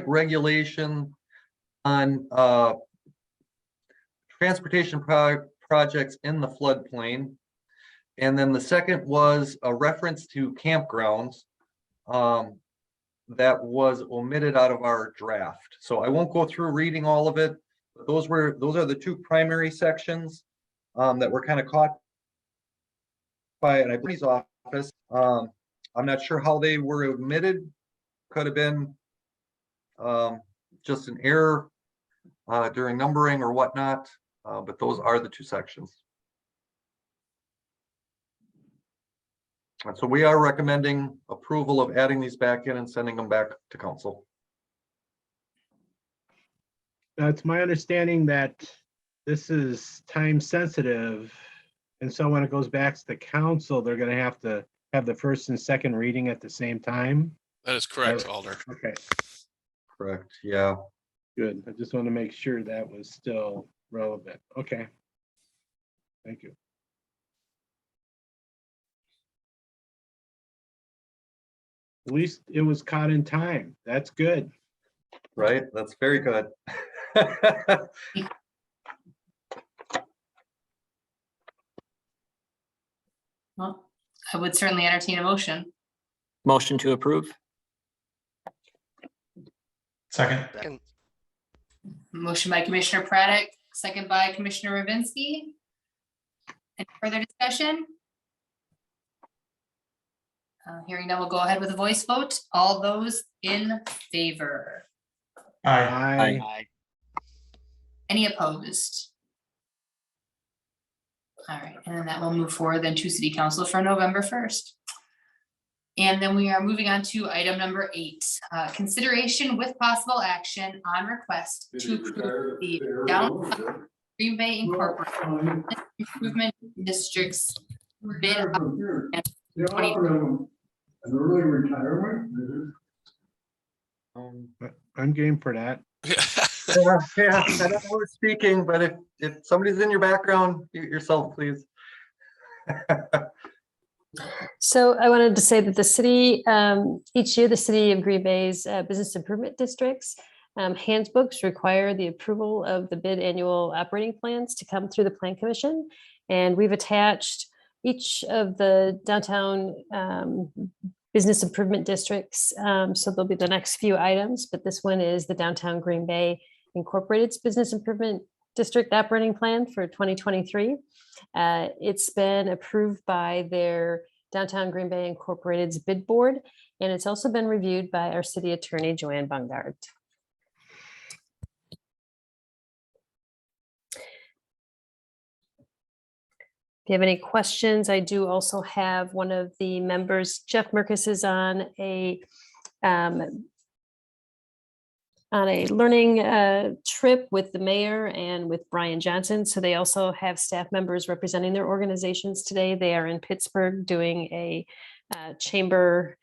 regulation on transportation projects in the floodplain. And then the second was a reference to campgrounds that was omitted out of our draft. So I won't go through reading all of it, but those are the two primary sections that were kind of caught by an attorney's office. I'm not sure how they were omitted. Could have been just an error during numbering or whatnot, but those are the two sections. And so we are recommending approval of adding these back in and sending them back to council. It's my understanding that this is time sensitive. And so when it goes back to the council, they're gonna have to have the first and second reading at the same time. That is correct, Alder. Okay, Correct, yeah. good. I just want to make sure that was still relevant. Okay. Thank you. At least it was caught in time. That's good. Right, that's very good. Well, I would certainly entertain a motion. Motion to approve. Second. Second. Motion by Commissioner Praddick, second by Commissioner Ravinsky. Any further discussion? Hearing none, we'll go ahead with a voice vote. All those in favor? Aye. Aye. Any opposed? All right, and then that will move forward then to City Council for November 1st. And then we are moving on to item number 8, consideration with possible action on request to approve the downtown Green Bay Incorporated Improvement District's bid out and 20 I'm game for that. Yeah, I don't know who's speaking, but if somebody's in your background, mute yourself, please. So I wanted to say that the city, each year, the city of Green Bay's business improvement districts handbooks require the approval of the bid annual operating plans to come through the Plan Commission. And we've attached each of the downtown business improvement districts. So there'll be the next few items, but this one is the Downtown Green Bay Incorporated's Business Improvement District Operating Plan for 2023. It's been approved by their Downtown Green Bay Incorporated's bid board, and it's also been reviewed by our city attorney, Joanne Bungard. If you have any questions, I do also have one of the members, Jeff Merkis, is on a learning trip with the mayor and with Brian Johnson. So they also have staff members representing their organizations today. They are in Pittsburgh doing a chamber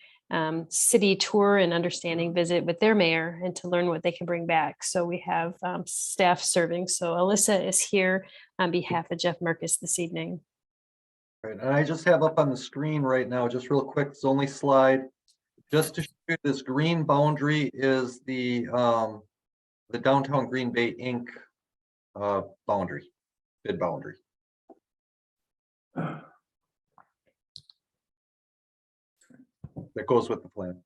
city tour and understanding visit with their mayor and to learn what they can bring back. So we have staff serving. So Alyssa is here on behalf of Jeff Merkis this evening. Right, and I just have up on the screen right now, just real quick, it's the only slide. Just to show you, this green boundary is the Downtown Green Bay Inc. Boundary, bid boundary. That goes with the plan.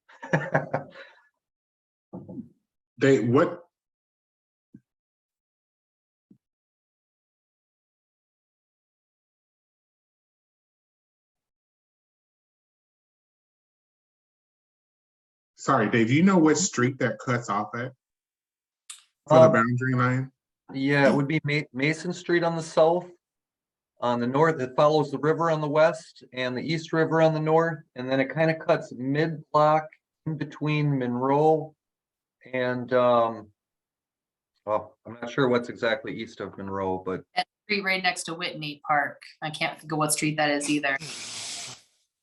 What? Sorry, Dave, do you know what street that cuts off at? For the boundary line? Yeah, it would be Mason Street on the south. On the north, it follows the river on the west and the East River on the north. And then it kind of cuts mid-block in between Monroe and, well, I'm not sure what's exactly east of Monroe, but. That street right next to Whitney Park. I can't think of what street that is either.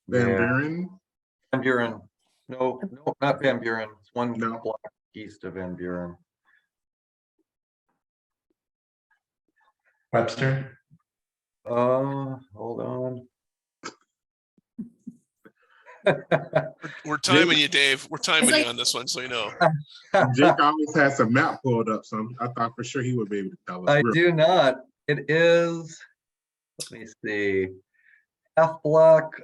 Van Yeah. Buren? Van Buren. No, not Van Buren. It's one No. block east of Van Buren. Webster. Hold on. We're timing you, Dave. We're timing like- you on this one, so you know. Jake always has a map pulled up, so I thought for sure he would be able to tell us. I Real- do not. It is, let me see, half block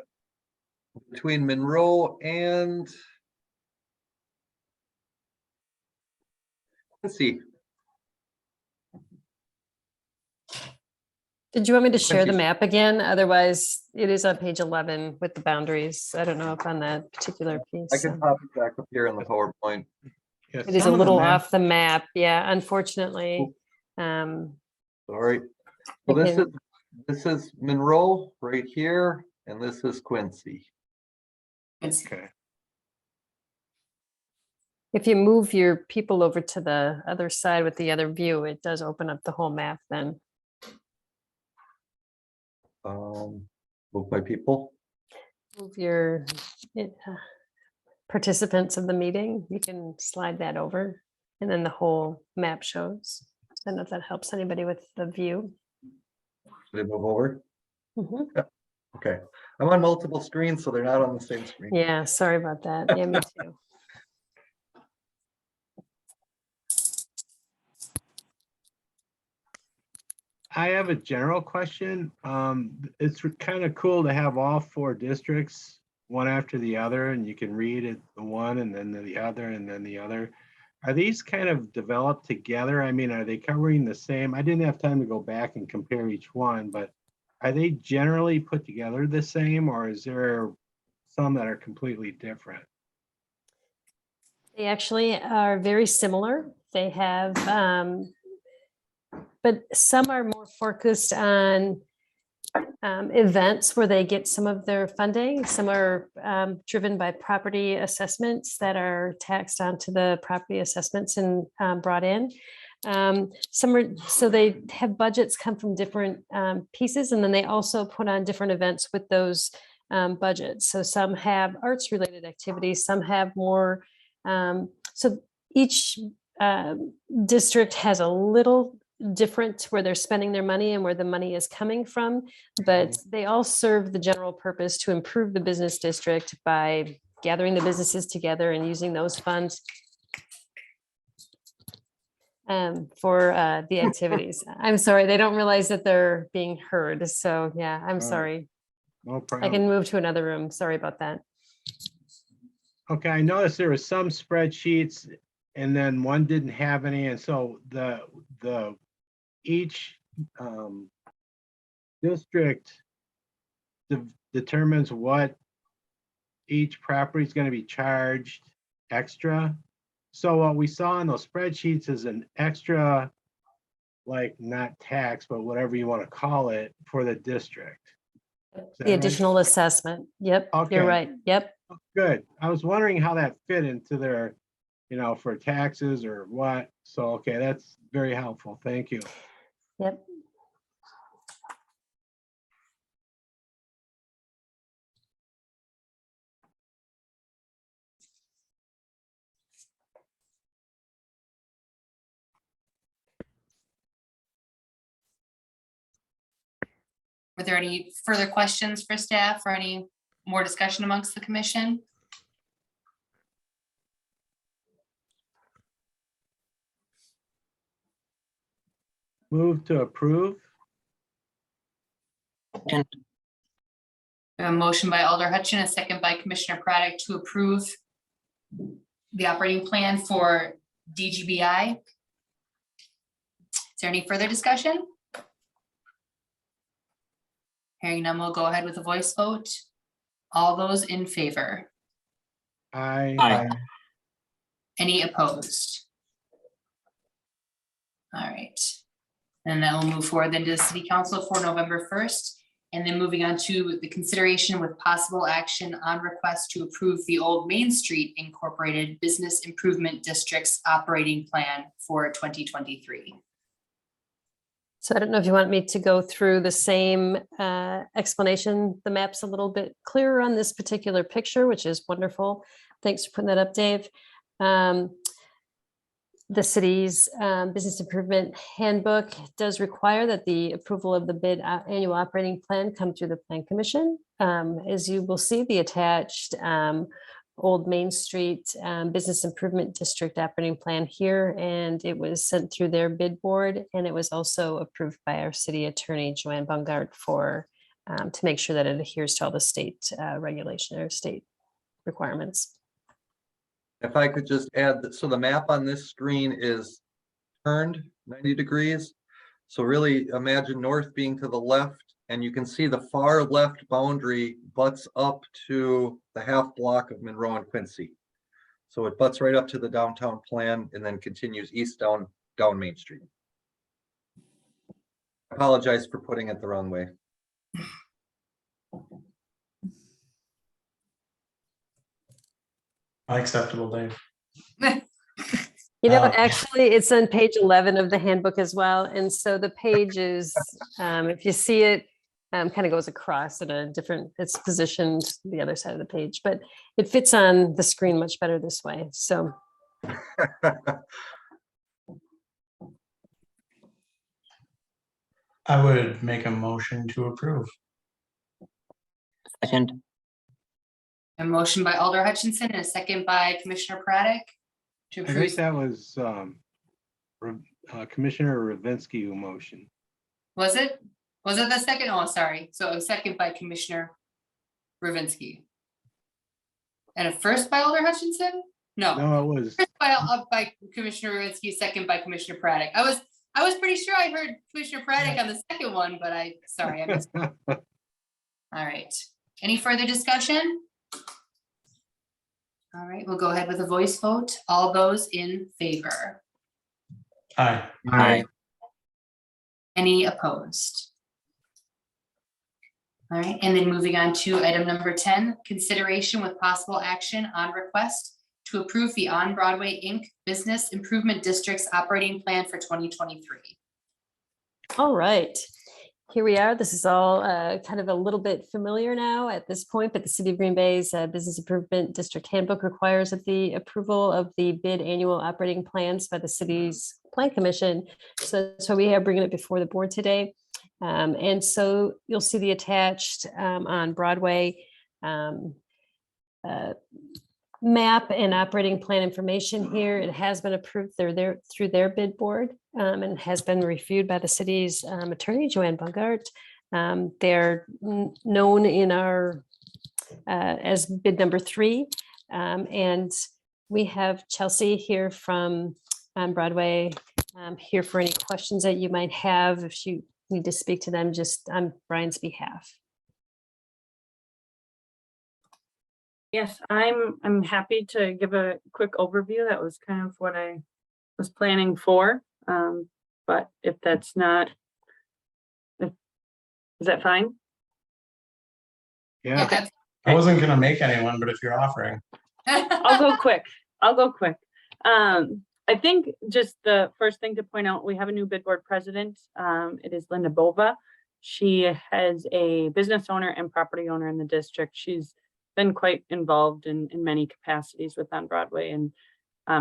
between Monroe and, let's see. Did you want me to share the Quincy's- map again? Otherwise, it is on page 11 with the boundaries. I don't know if on that particular piece. I can pop it back up here in the PowerPoint. Yeah, It is a some of the little map- off the map. Yeah, unfortunately. Sorry. So Okay. this is Monroe right here, and this is Quincy. Okay. If you move your people over to the other side with the other view, it does open up the whole map then. Move my people. Move your participants of the meeting, you can slide that over and then the whole map shows. I don't know if that helps anybody with the view. Should they move over? Mhm. Okay. I'm on multiple screens, so they're not on the same screen. Yeah, sorry about that. Yeah, me too. I have a general question. It's kind of cool to have all 4 districts, one after the other, and you can read it, the one and then the other and then the other. Are these kind of developed together? I mean, are they covering the same? I didn't have time to go back and compare each one, but are they generally put together the same, or is there some that are completely different? They actually are very similar. They have, but some are more focused on events where they get some of their funding. Some are driven by property assessments that are taxed onto the property assessments and brought in. Some are, so they have budgets come from different pieces, and then they also put on different events with those budgets. So some have arts related activities, some have more. So each district has a little different where they're spending their money and where the money is coming from, but they all serve the general purpose to improve the business district by gathering the businesses together and using those funds for the activities. I'm sorry, they don't realize that they're being heard. So yeah, I'm sorry. No I problem. can move to another room. Sorry about that. Okay, I noticed there were some spreadsheets and then one didn't have any. And so each district determines what each property is going to be charged extra. So what we saw in those spreadsheets is an extra, like not tax, but whatever you want to call it for the district. Is that The right? additional assessment. Yep, Okay. you're right. Yep. Good. I was wondering how that fit into their, for taxes or what. So, okay, that's very helpful. Thank you. Yep. Were there any further questions for staff or any more discussion amongst the commission? Move to approve. And A motion by Alder Hutchin, a second by Commissioner Craddock to approve the operating plan for DGBI. Is there any further discussion? Hearing none, we'll go ahead with a voice vote. All those in favor? Aye. Any opposed? All right. And then we'll move forward then to the city council for November 1st. And then moving on to the consideration with possible action on request to approve the Old Main Street Incorporated Business Improvement District's operating plan for 2023. So I don't know if you want me to go through the same explanation. The map's a little bit clearer on this particular picture, which is wonderful. Thanks for putting that up, Dave. The city's business improvement handbook does require that the approval of the bid annual operating plan come through the Plan Commission. As you will see, the attached Old Main Street Business Improvement District operating plan here, and it was sent through their bid board, and it was also approved by our city attorney, Joanne Bungart, for to make sure that it adheres to all the state regulation or state requirements. If I could just add that, so the map on this screen is turned 90 degrees. So really imagine north being to the left, and you can see the far left boundary butts up to the half block of Monroe and Quincy. So it butts right up to the downtown plan and then continues east down Main Street. I apologize for putting it the wrong way. Unacceptable, Dave. You know, Oh. actually, it's on page 11 of the handbook as well. And so the page is, if you see it, kind of goes across in a different, it's positioned the other side of the page, but it fits on the screen much better this way. So I would make a motion to approve. second, A motion by Alder Hutchinson and a second by Commissioner Craddock to I think approve. that was Commissioner Ravinsky who motioned. Was it? Was it the second? Oh, sorry. So a second by Commissioner Ravinsky. And a first by Alder Hutchinson? No, No, it was, first by Commissioner Ravinsky, second by Commissioner Craddock. I was pretty sure I heard Commissioner Craddock on the second one, but I missed. All right. Any further discussion? All right, we'll go ahead with a voice vote. All those in favor? Aye. aye, Any opposed? All right, and then moving on to item number 10, consideration with possible action on request to approve the On Broadway Inc. Business Improvement District's operating plan for 2023. All right, here we are. This is all kind of a little bit familiar now at this point, but the City of Green Bay's Business Improvement District Handbook requires that the approval of the bid annual operating plans by the city's Plan Commission. So we are bringing it before the board today. And so you'll see the attached on Broadway map and operating plan information here. It has been approved through their bid board and has been reviewed by the city's attorney, Joanne Bungart. They're known in our as bid number 3. And we have Chelsea here from Broadway here for any questions that you might have. If you need to speak to them just on Brian's behalf. Yes, I'm happy to give a quick overview. That was kind of what I was planning for. But if that's not, is that fine? Yeah, Okay. I wasn't gonna make anyone, but if you're offering. I'll go quick. I think just the first thing to point out, we have a new bid board president. It is Linda Bova. She has a business owner and property owner in the district. She's been quite involved in many capacities with On Broadway and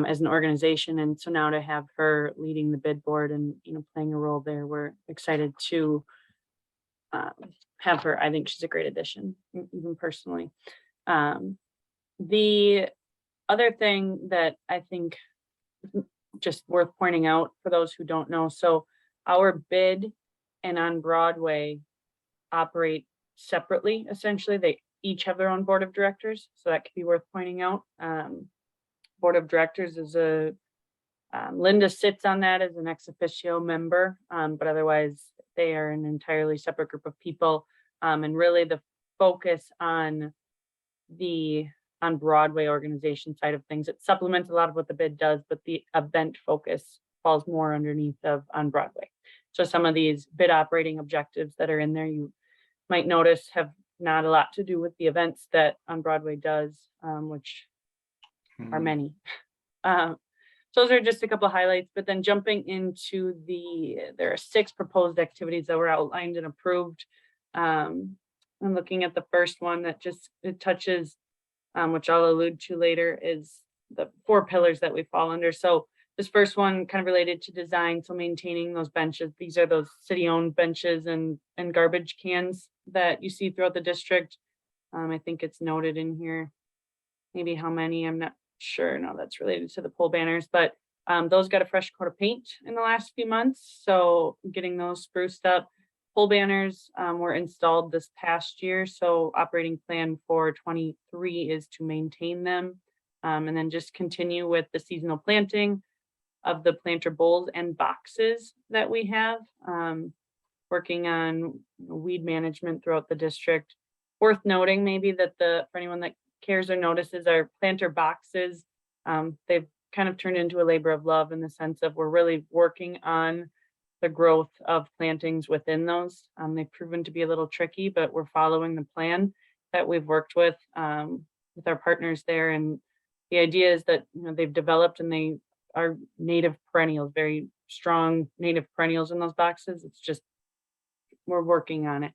as an organization. And so now to have her leading the bid board and playing a role there, we're excited to have her. I think she's a great addition, even personally. The other thing that I think just worth pointing out for those who don't know, so our bid and On Broadway operate separately. Essentially, they each have their own board of directors, so that could be worth pointing out. Board of directors is Linda sits on that as an ex officio member, but otherwise they are an entirely separate group of people. And really the focus on the On Broadway organization side of things, it supplements a lot of what the bid does, but the event focus falls more underneath of On Broadway. So some of these bid operating objectives that are in there, you might notice, have not a lot to do with the events that On Broadway does, which are many. So those are just a couple of highlights, but then jumping into there are 6 proposed activities that were outlined and approved. I'm looking at the first one that it touches, which I'll allude to later, is the 4 pillars that we fall under. So this first one kind of related to design, so maintaining those benches. These are those city-owned benches and garbage cans that you see throughout the district. I think it's noted in here, maybe how many, I'm not sure. No, that's related to the pole banners, but those got a fresh coat of paint in the last few months. So getting those spruced up. Pole banners were installed this past year. So operating plan for 23 is to maintain them and then just continue with the seasonal planting of the planter bowls and boxes that we have, working on weed management throughout the district. Worth noting maybe that for anyone that cares or notices, our planter boxes, they've kind of turned into a labor of love in the sense of we're really working on the growth of plantings within those. They've proven to be a little tricky, but we're following the plan that we've worked with our partners there. And the idea is that they've developed and they are native perennials, very strong native perennials in those boxes. It's just, we're working on it.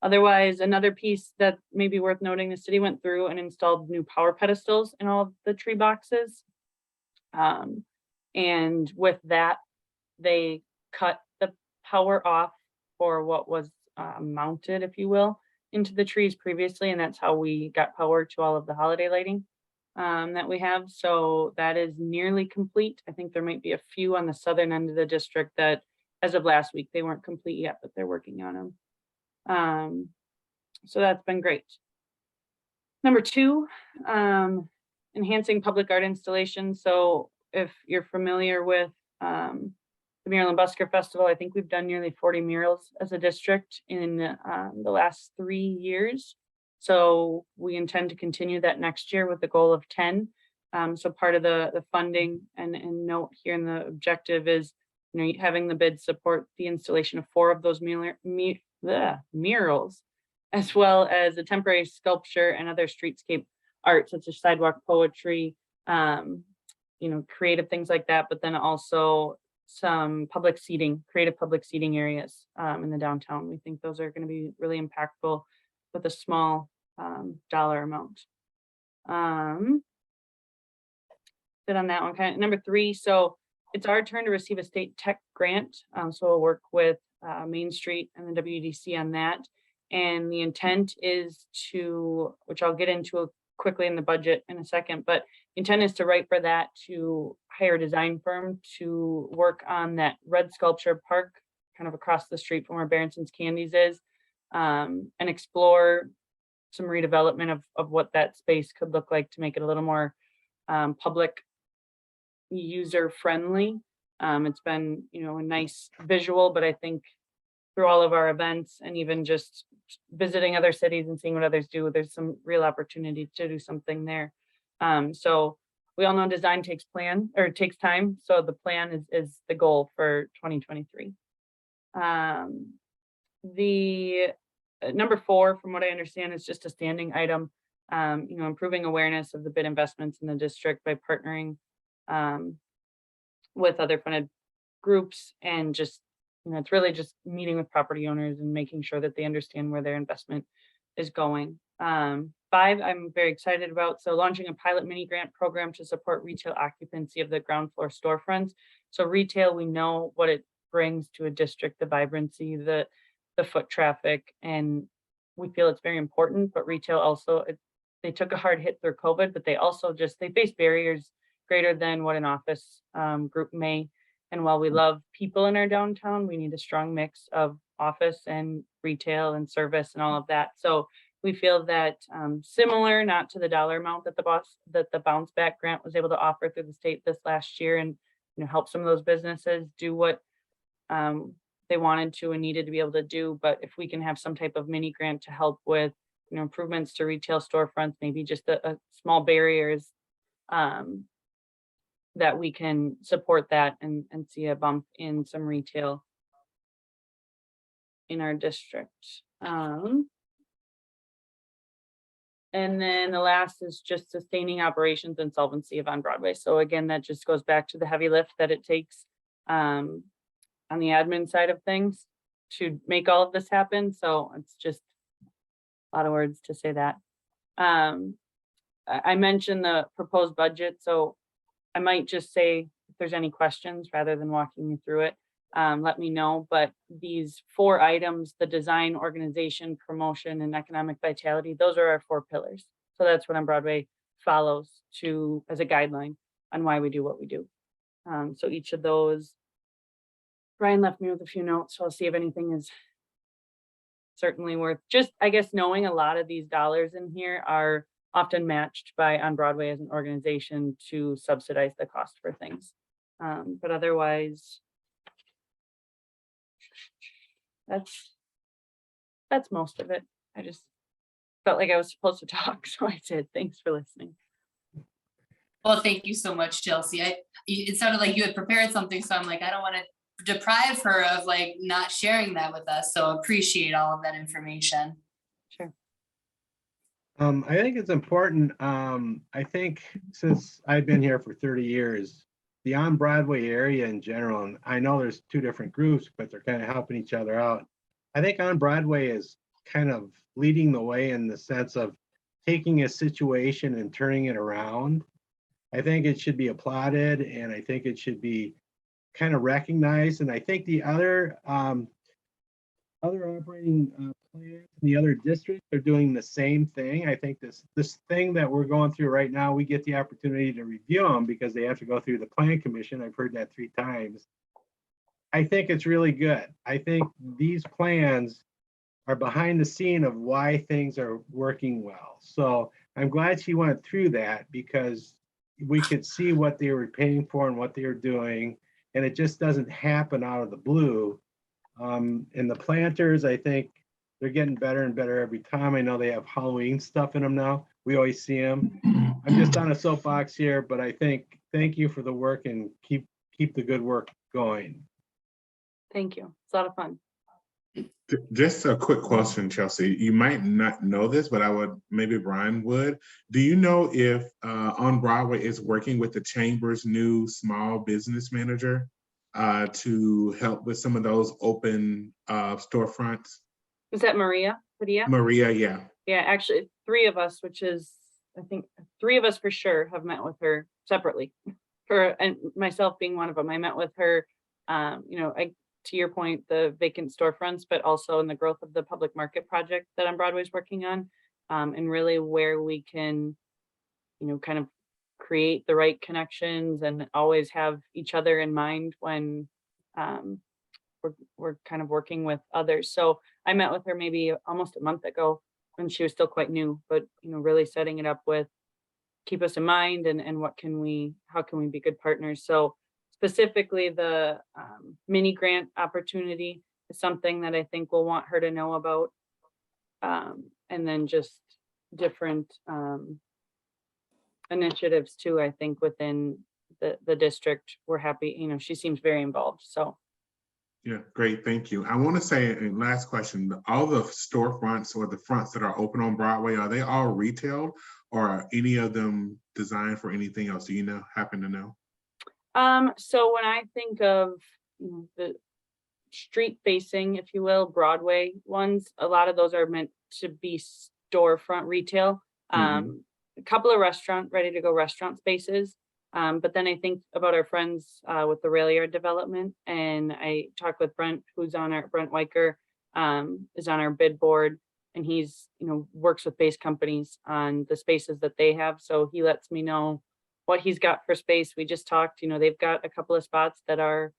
Otherwise, another piece that may be worth noting, the city went through and installed new power pedestals in all of the tree boxes. And with that, they cut the power off for what was mounted, if you will, into the trees previously. And that's how we got power to all of the holiday lighting that we have. So that is nearly complete. I think there might be a few on the southern end of the district that, as of last week, they weren't complete yet, but they're working on them. So that's been great. Number 2, enhancing public art installations. So if you're familiar with the Mural and Busker Festival, I think we've done nearly 40 murals as a district in the last 3 years. So we intend to continue that next year with the goal of 10. So part of the funding and note here in the objective is having the bid support the installation of 4 of those murals, as well as a temporary sculpture and other streetscape art such as sidewalk poetry, creative things like that, but then also some creative public seating areas in the downtown. We think those are going to be really impactful with a small dollar amount. Sit on that one. Kind of number 3. So it's our turn to receive a state tech grant. So we'll work with Main Street and the WDC on that. And the intent is to, which I'll get into quickly in the budget in a second, but the intent is to write for that, to hire a design firm to work on that red sculpture park kind of across the street from where Baronson's Candies is, and explore some redevelopment of what that space could look like to make it a little more public user friendly. It's been, a nice visual, but I think through all of our events and even just visiting other cities and seeing what others do, there's some real opportunity to do something there. So we all know design takes time. So the plan is the goal for 2023. The number 4, from what I understand, is just a standing item, improving awareness of the bid investments in the district by partnering with other funded groups, and just, it's really just meeting with property owners and making sure that they understand where their investment is going. 5, I'm very excited about. So launching a pilot mini grant program to support retail occupancy of the ground floor storefronts. So retail, we know what it brings to a district, the vibrancy, the foot traffic, and we feel it's very important. But retail also, they took a hard hit through COVID, but they also they face barriers greater than what an office group may. And while we love people in our downtown, we need a strong mix of office and retail and service and all of that. So we feel that similar, not to the dollar amount that the bounce back grant was able to offer through the state this last year, and help some of those businesses do what they wanted to and needed to be able to do. But if we can have some type of mini grant to help with improvements to retail storefronts, maybe just a small barriers, that we can support that and see a bump in some retail in our district. And then the last is just sustaining operations and solvency of On Broadway. So again, that just goes back to the heavy lift that it takes on the admin side of things to make all of this happen. So it's just a lot of words to say that. I mentioned the proposed budget, so I might just say if there's any questions rather than walking you through it, let me know. But these 4 items, the design, organization, promotion, and economic vitality, those are our 4 pillars. So that's what On Broadway follows as a guideline on why we do what we do. So each of those, Brian left me with a few notes, so I'll see if anything is certainly worth just, I guess, knowing a lot of these dollars in here are often matched by On Broadway as an organization to subsidize the cost for things. But otherwise, that's most of it. I just felt like I was supposed to talk, so I did. Thanks for listening. Well, thank you so much, Chelsea. It sounded like you had prepared something, so I'm like, I don't want to deprive her of not sharing that with us. So appreciate all of that information. Sure. I think it's important. I think since I've been here for 30 years, the On Broadway area in general, and I know there's 2 different groups, but they're kind of helping each other out. I think On Broadway is kind of leading the way in the sense of taking a situation and turning it around. I think it should be applauded, and I think it should be kind of recognized. And I think the other operating plans in the other districts are doing the same thing. I think this thing that we're going through right now, we get the opportunity to review them because they have to go through the plan commission. I've heard that 3 times. I think it's really good. I think these plans are behind the scene of why things are working well. So I'm glad she went through that because we could see what they were paying for and what they were doing. And it just doesn't happen out of the blue. And the planters, I think they're getting better and better every time. I know they have Halloween stuff in them now. We always see them. I'm just on a soapbox here, but I think thank you for the work and keep the good work going. Thank you. It's a lot of fun. Just a quick question, Chelsea. You might not know this, but maybe Brian would. Do you know if On Broadway is working with the Chamber's new small business manager to help with some of those open storefronts? Is that Maria Padilla? Maria, yeah. Yeah, actually, three of us, which is, I think, three of us for sure have met with her separately. And myself being one of them. I met with her, to your point, the vacant storefronts, but also in the growth of the public market project that On Broadway is working on, and really where we can, kind of create the right connections and always have each other in mind when we're kind of working with others. So I met with her maybe almost a month ago when she was still quite new, but really setting it up with keep us in mind and how can we be good partners. So specifically the mini grant opportunity is something that I think we'll want her to know about. And then just different initiatives too, I think within the district. We're happy, she seems very involved, so. Yeah, great, thank you. I want to say, and last question, all the storefronts or the fronts that are open on Broadway, are they all retail or are any of them designed for anything else? Do you happen to know? So when I think of the street facing, if you will, Broadway ones, a lot of those are meant to be storefront retail. A couple of ready to go restaurant spaces. But then I think about our friends with the rail yard development, and I talked with Brent, Brent Weicker is on our bid board, and he's, works with base companies on the spaces that they have. So he lets me know what he's got for space. We just talked, they've got a couple of spots that are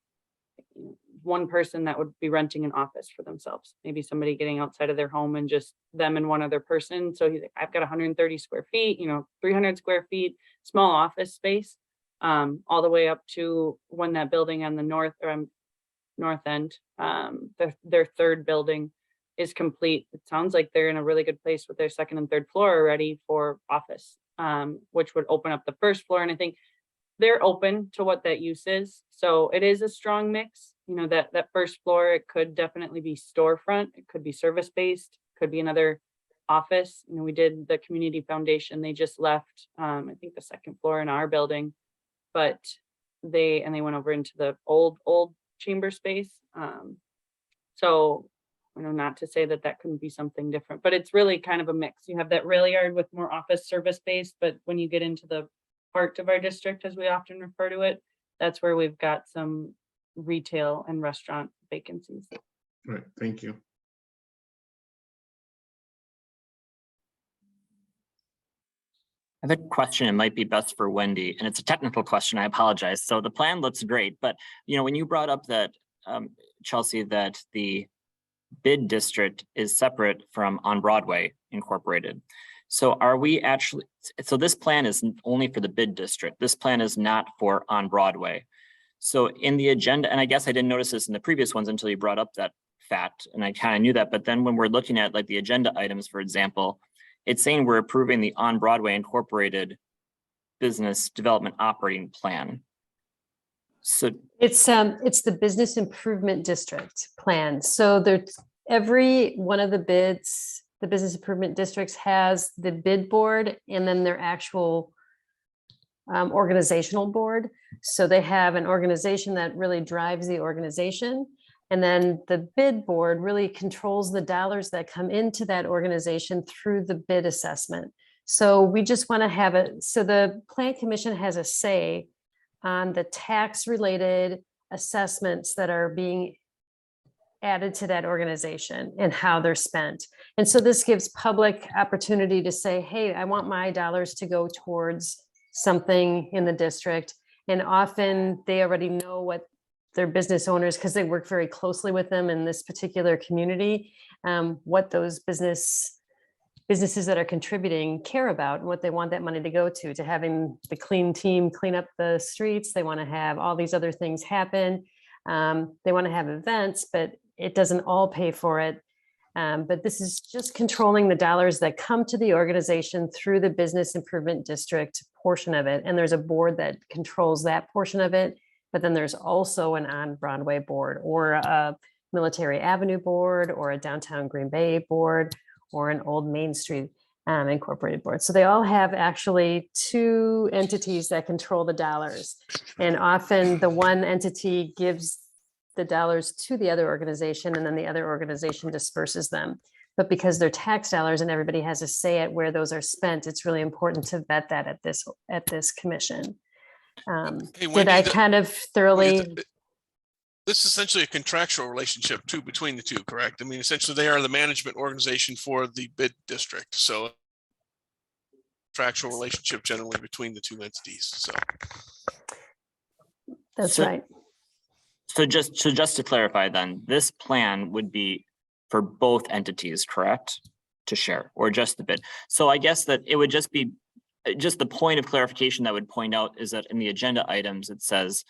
one person that would be renting an office for themselves, maybe somebody getting outside of their home and just them and one other person. So he's like, I've got 130 square feet, 300 square feet, small office space, all the way up to when that building on the north end, their third building is complete. It sounds like they're in a really good place with their second and third floor already for office, which would open up the first floor. And I think they're open to what that use is. So it is a strong mix, that first floor, it could definitely be storefront, it could be service-based, could be another office. We did the community foundation, they just left, I think the second floor in our building, but they went over into the old chamber space. So, not to say that couldn't be something different, but it's really kind of a mix. You have that rail yard with more office service based, but when you get into the heart of our district, as we often refer to it, that's where we've got some retail and restaurant vacancies. Right, thank you. I have a question, it might be best for Wendy, and it's a technical question, I apologize. So the plan looks great, but when you brought up that, Chelsea, that the bid district is separate from On Broadway Incorporated. So are we actually, so this plan is only for the bid district. This plan is not for On Broadway. So in the agenda, and I guess I didn't notice this in the previous ones until you brought up that fact, and I kind of knew that, but then when we're looking at like the agenda items, for example, it's saying we're approving the On Broadway Incorporated Business Development Operating Plan. So it's the Business Improvement District plan. So there's every one of the bids, the business improvement districts has the bid board and then their actual organizational board. So they have an organization that really drives the organization. And then the bid board really controls the dollars that come into that organization through the bid assessment. So we just want to have it. So the Plan Commission has a say on the tax related assessments that are being added to that organization and how they're spent. And so this gives public opportunity to say, hey, I want my dollars to go towards something in the district. And often they already know what their business owners, because they work very closely with them in this particular community, what those businesses that are contributing care about and what they want that money to go to having the clean team clean up the streets. They want to have all these other things happen. They want to have events, but it doesn't all pay for it. But this is just controlling the dollars that come to the organization through the business improvement district portion of it. And there's a board that controls that portion of it. But then there's also an On Broadway board or a Military Avenue Board or a Downtown Green Bay Board or an Old Main Street Incorporated Board. So they all have actually two entities that control the dollars. And often the one entity gives the dollars to the other organization and then the other organization disperses them. But because they're tax dollars and everybody has a say at where those are spent, it's really important to vet that at this commission. Hey, Did Wendy, I the- kind of thoroughly? This is essentially a contractual relationship too between the two, correct? I mean, essentially they are the management organization for the bid district, so contractual relationship generally between the two entities, so. That's So- right. So just to clarify then, this plan would be for both entities, correct? To share, or just the bid? So I guess that it would just be, just the point of clarification that would point out is that in the agenda items, it says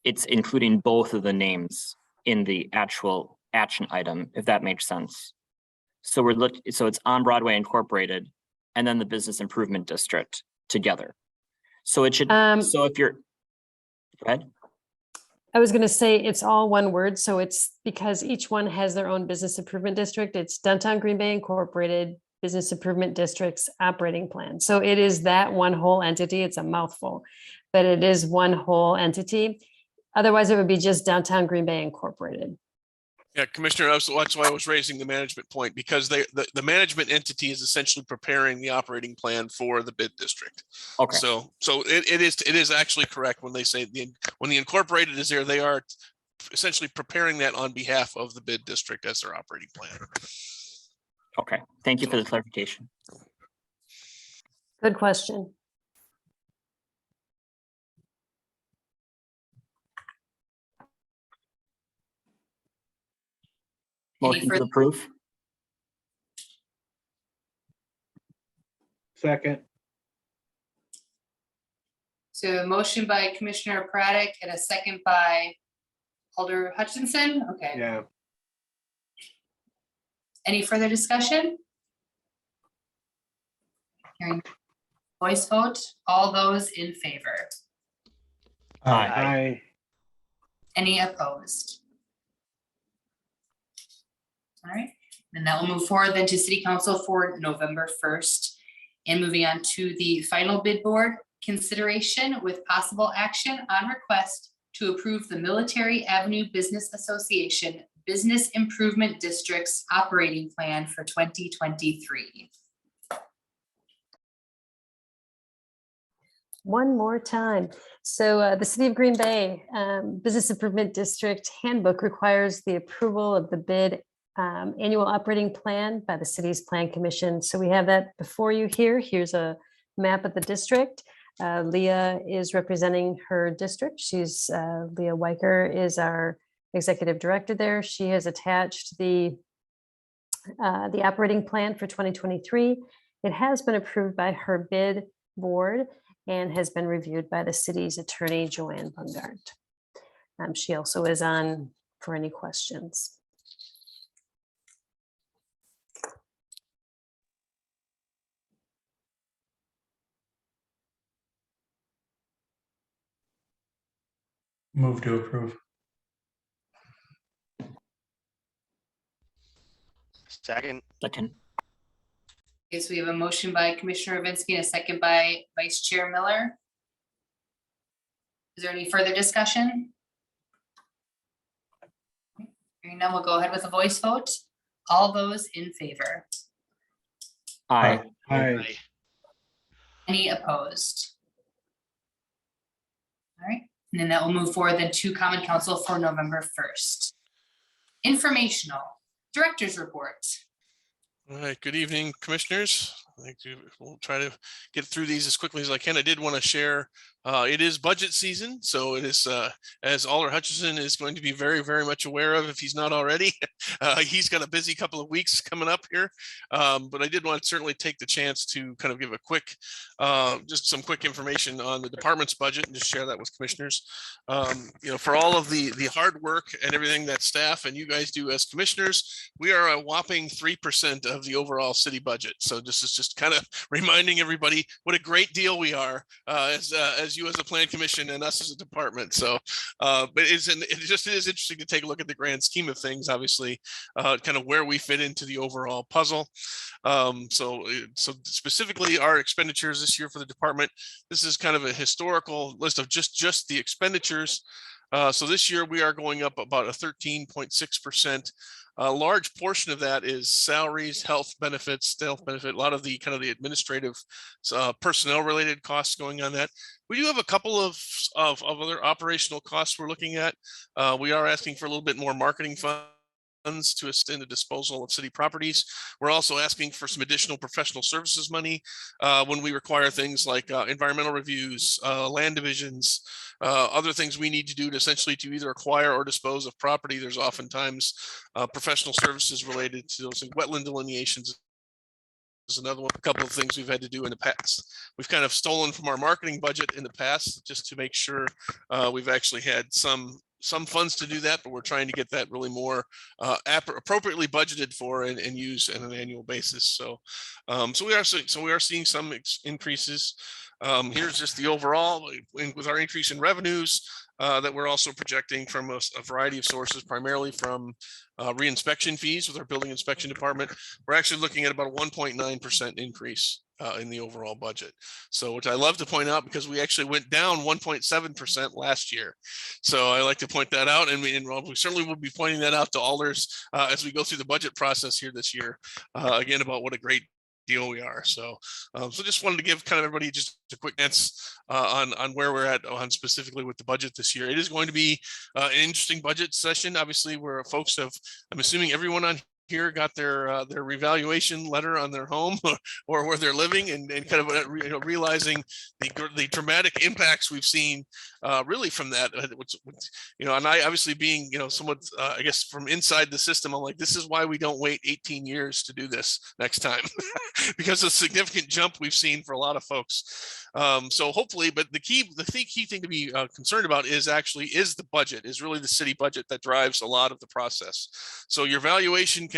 it's including both of the names in the actual action item, if that makes sense. So so it's On Broadway Incorporated and then the Business Improvement District together. So it should, so if you're, go ahead. I was going to say it's all one word. So it's because each one has their own business improvement district. It's Downtown Green Bay Incorporated Business Improvement District's operating plan. So it is that one whole entity. It's a mouthful, but it is one whole entity. Otherwise, it would be just Downtown Green Bay Incorporated. Yeah, Commissioner, that's why I was raising the management point, because the management entity is essentially preparing the operating plan for the bid district. Okay. So it is actually correct when they say when the incorporated is there, they are essentially preparing that on behalf of the bid district as their operating plan. Okay, thank you for the clarification. Good question. Motion to further- approve? Second, So a motion by Commissioner Braddock and a second by Alder Hutchinson. Okay. yeah. Any further discussion? Hearing voice vote, all those in favor, I, any opposed? All right, and that will move forward then to City Council for November 1st. And moving on to the final bid board consideration with possible action on request to approve the Military Avenue Business Association Business Improvement District's operating plan for 2023. One more time. So the City of Green Bay Business Improvement District Handbook requires the approval of the bid annual operating plan by the city's plan commission. So we have that before you here. Here's a map of the district. Leah is representing her district. She's Leah Weicker is our executive director there. She has attached the operating plan for 2023. It has been approved by her bid board and has been reviewed by the city's attorney, Joanne Bungart. She also is on for any questions. Move to approve. Second, Second. Okay, so we have a motion by Commissioner Ravinsky and a second by Vice Chair Miller. Is there any further discussion? Hearing none, we'll go ahead with a voice vote. All those in favor, Aye. I, any opposed? All right, and then that will move forward then to Common Council for November 1st. Informational, Director's Report. All right, good evening, commissioners. I think we'll try to get through these as quickly as I can. I did want to share, it is budget season, so it is, as Alder Hutchinson is going to be very, very much aware of if he's not already. He's got a busy couple of weeks coming up here, but I did want to certainly take the chance to kind of give a quick, just some quick information on the department's budget and just share that with commissioners. You know, for all of the hard work and everything that staff and you guys do as commissioners, we are a whopping 3% of the overall city budget. So this is just just kind of reminding everybody what a great deal we are as you as a plan commission and us as a department. So, but it is interesting to take a look at the grand scheme of things, obviously, kind of where we fit into the overall puzzle. So specifically our expenditures this year for the department, this is kind of a historical list of just the expenditures. So this year we are going up about a 13.6%. A large portion of that is salaries, health benefits, a lot of the kind of the administrative personnel related costs going on that. We do have a couple of other operational costs we're looking at. We are asking for a little bit more marketing funds to assist in the disposal of city properties. We're also asking for some additional professional services money when we require things like environmental reviews, land divisions, other things we need to do to essentially to either acquire or dispose of property. There's oftentimes professional services related to those wetland delineations. Is another one, a couple of things we've had to do in the past. We've kind of stolen from our marketing budget in the past just to make sure we've actually had some funds to do that, but we're trying to get that really more appropriately budgeted for and use on an annual basis. So, so we are seeing some increases. Here's just the overall with our increase in revenues that we're also projecting from a variety of sources, primarily from reinspection fees with our building inspection department. We're actually looking at about a 1.9% increase in the overall budget. So, which I love to point out because we actually went down 1.7% last year. So I like to point that out, and we certainly will be pointing that out to alders as we go through the budget process here this year, again, about what a great deal we are. So, so just wanted to give kind of everybody just a quick glance on where we're at on specifically with the budget this year. It is going to be an interesting budget session, obviously, where folks have, I'm assuming everyone on here got their revaluation letter on their home or where they're living, and kind of realizing the dramatic impacts we've seen really from that. And I obviously being somewhat I guess from inside the system, I'm like, this is why we don't wait 18 years to do this next time because of the significant jump we've seen for a lot of folks. So hopefully, but the key thing to be concerned about is the budget, is really the city budget that drives a lot of the process. So your valuation can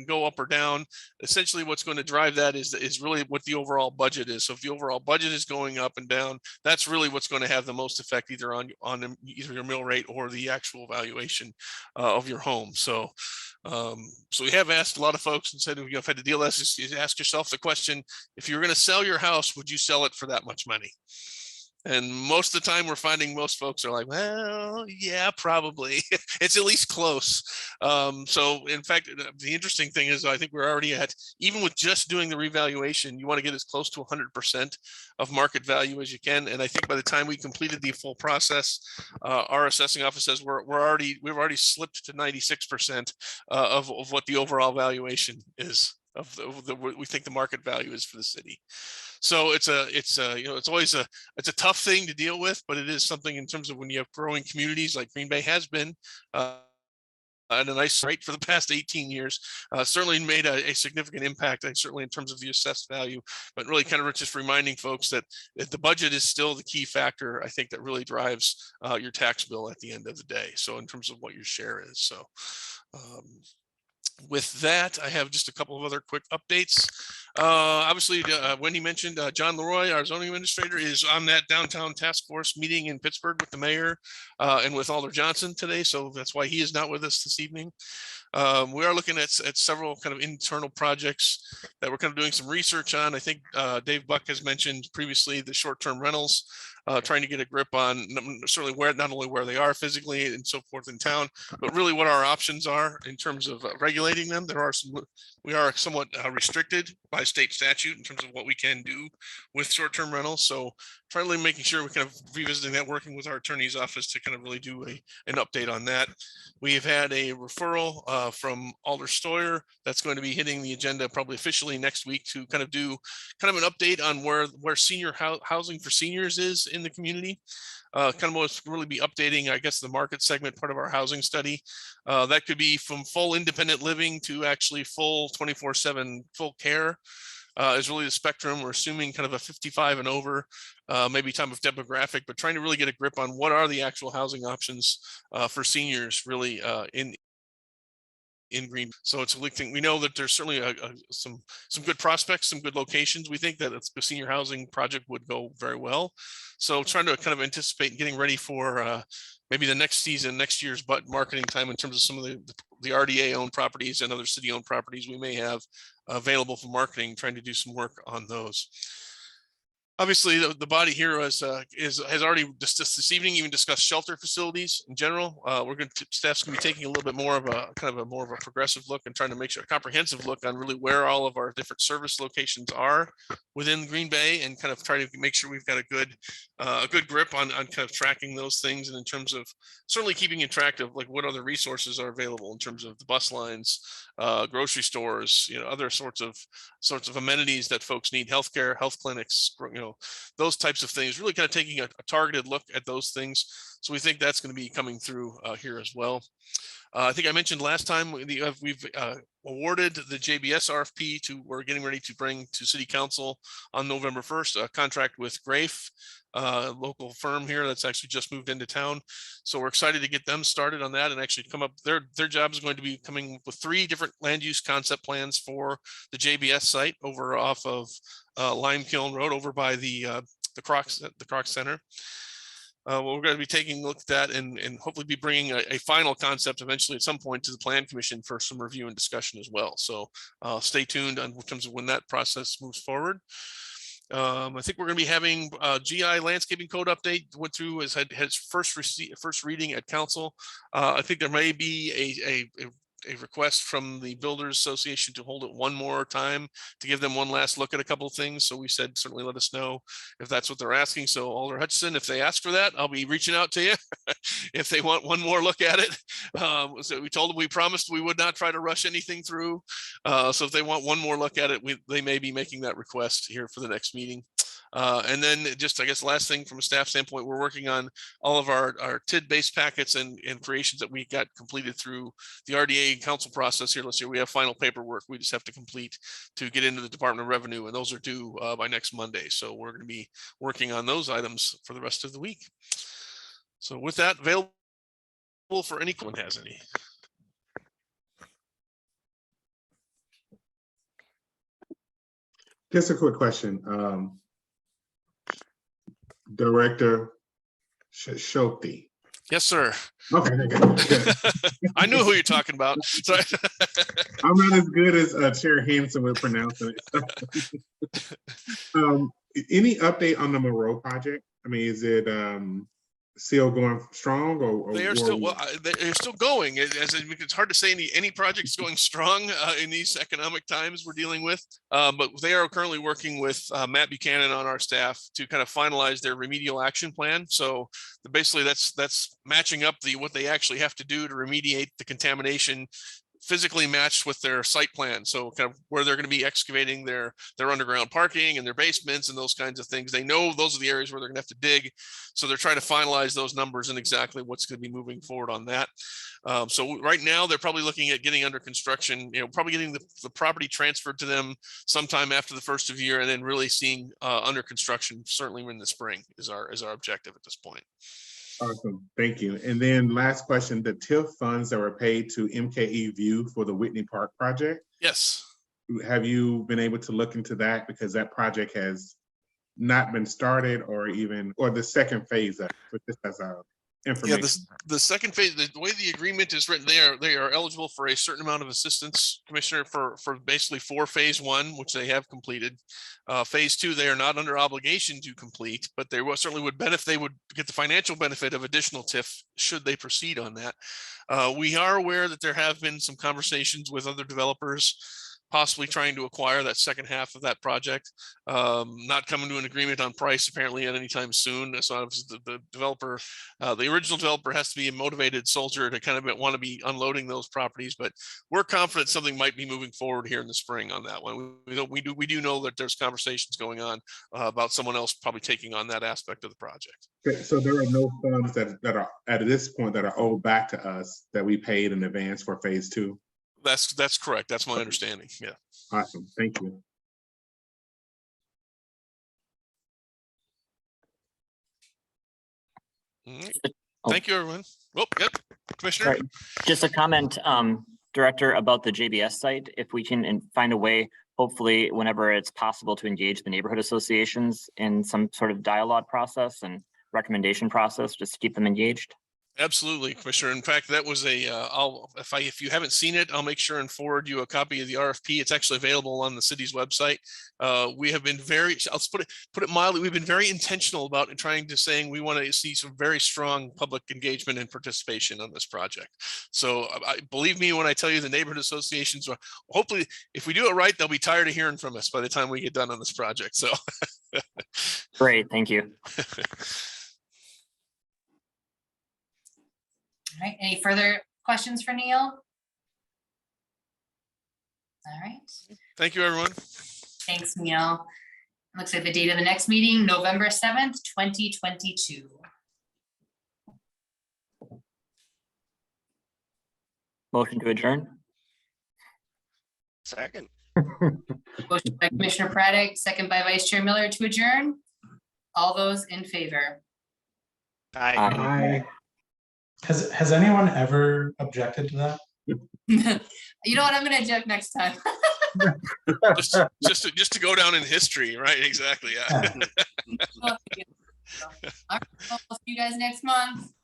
go up or down. Essentially what's going to drive that is really what the overall budget is. So if the overall budget is going up and down, that's really what's going to have the most effect either on either your mill rate or the actual valuation of your home. So so we have asked a lot of folks and said, if you've had to deal with this, is ask yourself the question, if you're going to sell your house, would you sell it for that much money? And most of the time we're finding most folks are like, well, yeah, probably. It's at least close. So in fact, the interesting thing is I think we're already at, even with just doing the revaluation, you want to get as close to 100% of market value as you can. And I think by the time we completed the full process, our assessing office says we've already slipped to 96% of what the overall valuation is of what we think the market value is for the city. So it's always a tough thing to deal with, but it is something in terms of when you have growing communities like Green Bay has been at a nice rate for the past 18 years, certainly made a significant impact, and certainly in terms of the assessed value, but really kind of just reminding folks that the budget is still the key factor, I think, that really drives your tax bill at the end of the day. So in terms of what your share is. So with that, I have just a couple of other quick updates. Obviously, Wendy mentioned John Leroy, our zoning administrator, is on that downtown task force meeting in Pittsburgh with the mayor and with Alder Johnson today. So that's why he is not with us this evening. We are looking at several kind of internal projects that we're kind of doing some research on. I think Dave Buck has mentioned previously the short-term rentals, trying to get a grip on certainly not only where they are physically and so forth in town, but really what our options are in terms of regulating them. We are somewhat restricted by state statute in terms of what we can do with short-term rentals. So trying to making sure we're kind of revisiting that, working with our attorney's office to kind of really do an update on that. We have had a referral from Alder Stoyer that's going to be hitting the agenda probably officially next week to kind of do kind of an update on where senior housing for seniors is in the community. Kind of most really be updating, I guess, the market segment part of our housing study. That could be from full independent living to actually full 24/7 full care. Is really the spectrum. We're assuming kind of a 55 and over, maybe time of demographic, but trying to really get a grip on what are the actual housing options for seniors really in in Green. So it's a big thing. We know that there's certainly some good prospects, some good locations. We think that the senior housing project would go very well. So trying to kind of anticipate getting ready for maybe the next season, next year's marketing time in terms of some of the RDA owned properties and other city owned properties we may have available for marketing, trying to do some work on those. Obviously, the body here has already discussed this evening, even discussed shelter facilities in general. Staff's gonna be taking a little bit more of a more of a progressive look and trying to make sure a comprehensive look on really where all of our different service locations are within Green Bay, and kind of try to make sure we've got a good grip on kind of tracking those things, and in terms of certainly keeping in track of like what other resources are available in terms of the bus lines, grocery stores, other sorts of amenities that folks need, healthcare, health clinics, those types of things, really kind of taking a targeted look at those things. So we think that's going to be coming through here as well. I think I mentioned last time we've awarded the JBS RFP we're getting ready to bring to City Council on November 1st, a contract with Grafe, local firm here that's actually just moved into town. So we're excited to get them started on that and actually come up. Their job is going to be coming with 3 different land use concept plans for the JBS site over off of Lime Kiln Road, over by the Crocs Center. Well, we're going to be taking a look at that and hopefully be bringing a final concept eventually at some point to the Plan Commission for some review and discussion as well. So stay tuned in terms of when that process moves forward. I think we're going to be having GI landscaping code update. Went through has had its first reading at council. I think there may be a request from the Builders Association to hold it one more time to give them one last look at a couple of things. So we said certainly let us know if that's what they're asking. So Alder Hutchison, if they ask for that, I'll be reaching out to you if they want one more look at it. So we promised we would not try to rush anything through. So if they want one more look at it, they may be making that request here for the next meeting. And then just, I guess, last thing from a staff standpoint, we're working on all of our TID-based packets and creations that we got completed through the RDA council process here. Let's see, we have final paperwork we just have to complete to get into the Department of Revenue, and those are due by next Monday. So we're going to be working on those items for the rest of the week. So with that, available for anyone has any. Just a quick question. Director Shokti. Yes, sir. Okay. I knew who you're talking about. Sorry. I'm not as good as Chair Hanson with pronouncing it. Any update on the Monroe project? I mean, is it still going strong, or they are still they're still going? It's hard to say any project is going strong in these economic times we're dealing with, but they are currently working with Matt Buchanan on our staff to kind of finalize their remedial action plan. So basically that's matching up what they actually have to do to remediate the contamination physically matched with their site plan. So kind of where they're going to be excavating their underground parking and their basements and those kinds of things. They know those are the areas where they're going to have to dig. So they're trying to finalize those numbers and exactly what's going to be moving forward on that. So right now they're probably looking at getting under construction, probably getting the property transferred to them sometime after the first of the year, and then really seeing under construction certainly in the spring is our objective at this point. Awesome, thank you. And then last question, the TIF funds that were paid to MKE View for the Whitney Park project. Yes. Have you been able to look into that? Because that project has not been started or the second phase of it, but this has information. Yeah, the second phase, the way the agreement is written, they are eligible for a certain amount of assistance, Commissioner, for basically for phase 1, which they have completed. Phase 2, they are not under obligation to complete, but they certainly would benefit. They would get the financial benefit of additional TIF should they proceed on that. We are aware that there have been some conversations with other developers possibly trying to acquire that second half of that project, not coming to an agreement on price apparently at any time soon. So the developer, the original developer has to be a motivated soldier to kind of want to be unloading those properties, but we're confident something might be moving forward here in the spring on that one. We do know that there's conversations going on about someone else probably taking on that aspect of the project. Okay, so there are no funds that are at this point that are owed back to us that we paid in advance for phase 2? That's correct. That's my understanding. Yeah. Awesome. Thank you. Thank you, everyone. Oh, yep. Commissioner. Right. Just a comment. Director, about the JBS site, if we can find a way, hopefully whenever it's possible, to engage the neighborhood associations in some sort of dialogue process and recommendation process, just to keep them engaged. Absolutely, Commissioner. In fact, that was if you haven't seen it, I'll make sure and forward you a copy of the RFP. It's actually available on the city's website. We have been I'll put it mildly, we've been very intentional about trying to saying we want to see some very strong public engagement and participation on this project. So believe me when I tell you, the neighborhood associations are, hopefully, if we do it right, they'll be tired of hearing from us by the time we get done on this project. So. Great, thank you. All right, any further questions for Neil? All right, Thank you, everyone. thanks, Neil. Looks like the date of the next meeting, November 7th, 2022. Motion to adjourn. Second. Motion by Commissioner Braddock, second by Vice Chair Miller to adjourn. All those in favor? Aye. Aye. Has anyone ever objected to that? You know what, I'm gonna object next time. just to go down in history, right? Exactly. Yeah. All right, well, see you guys next month.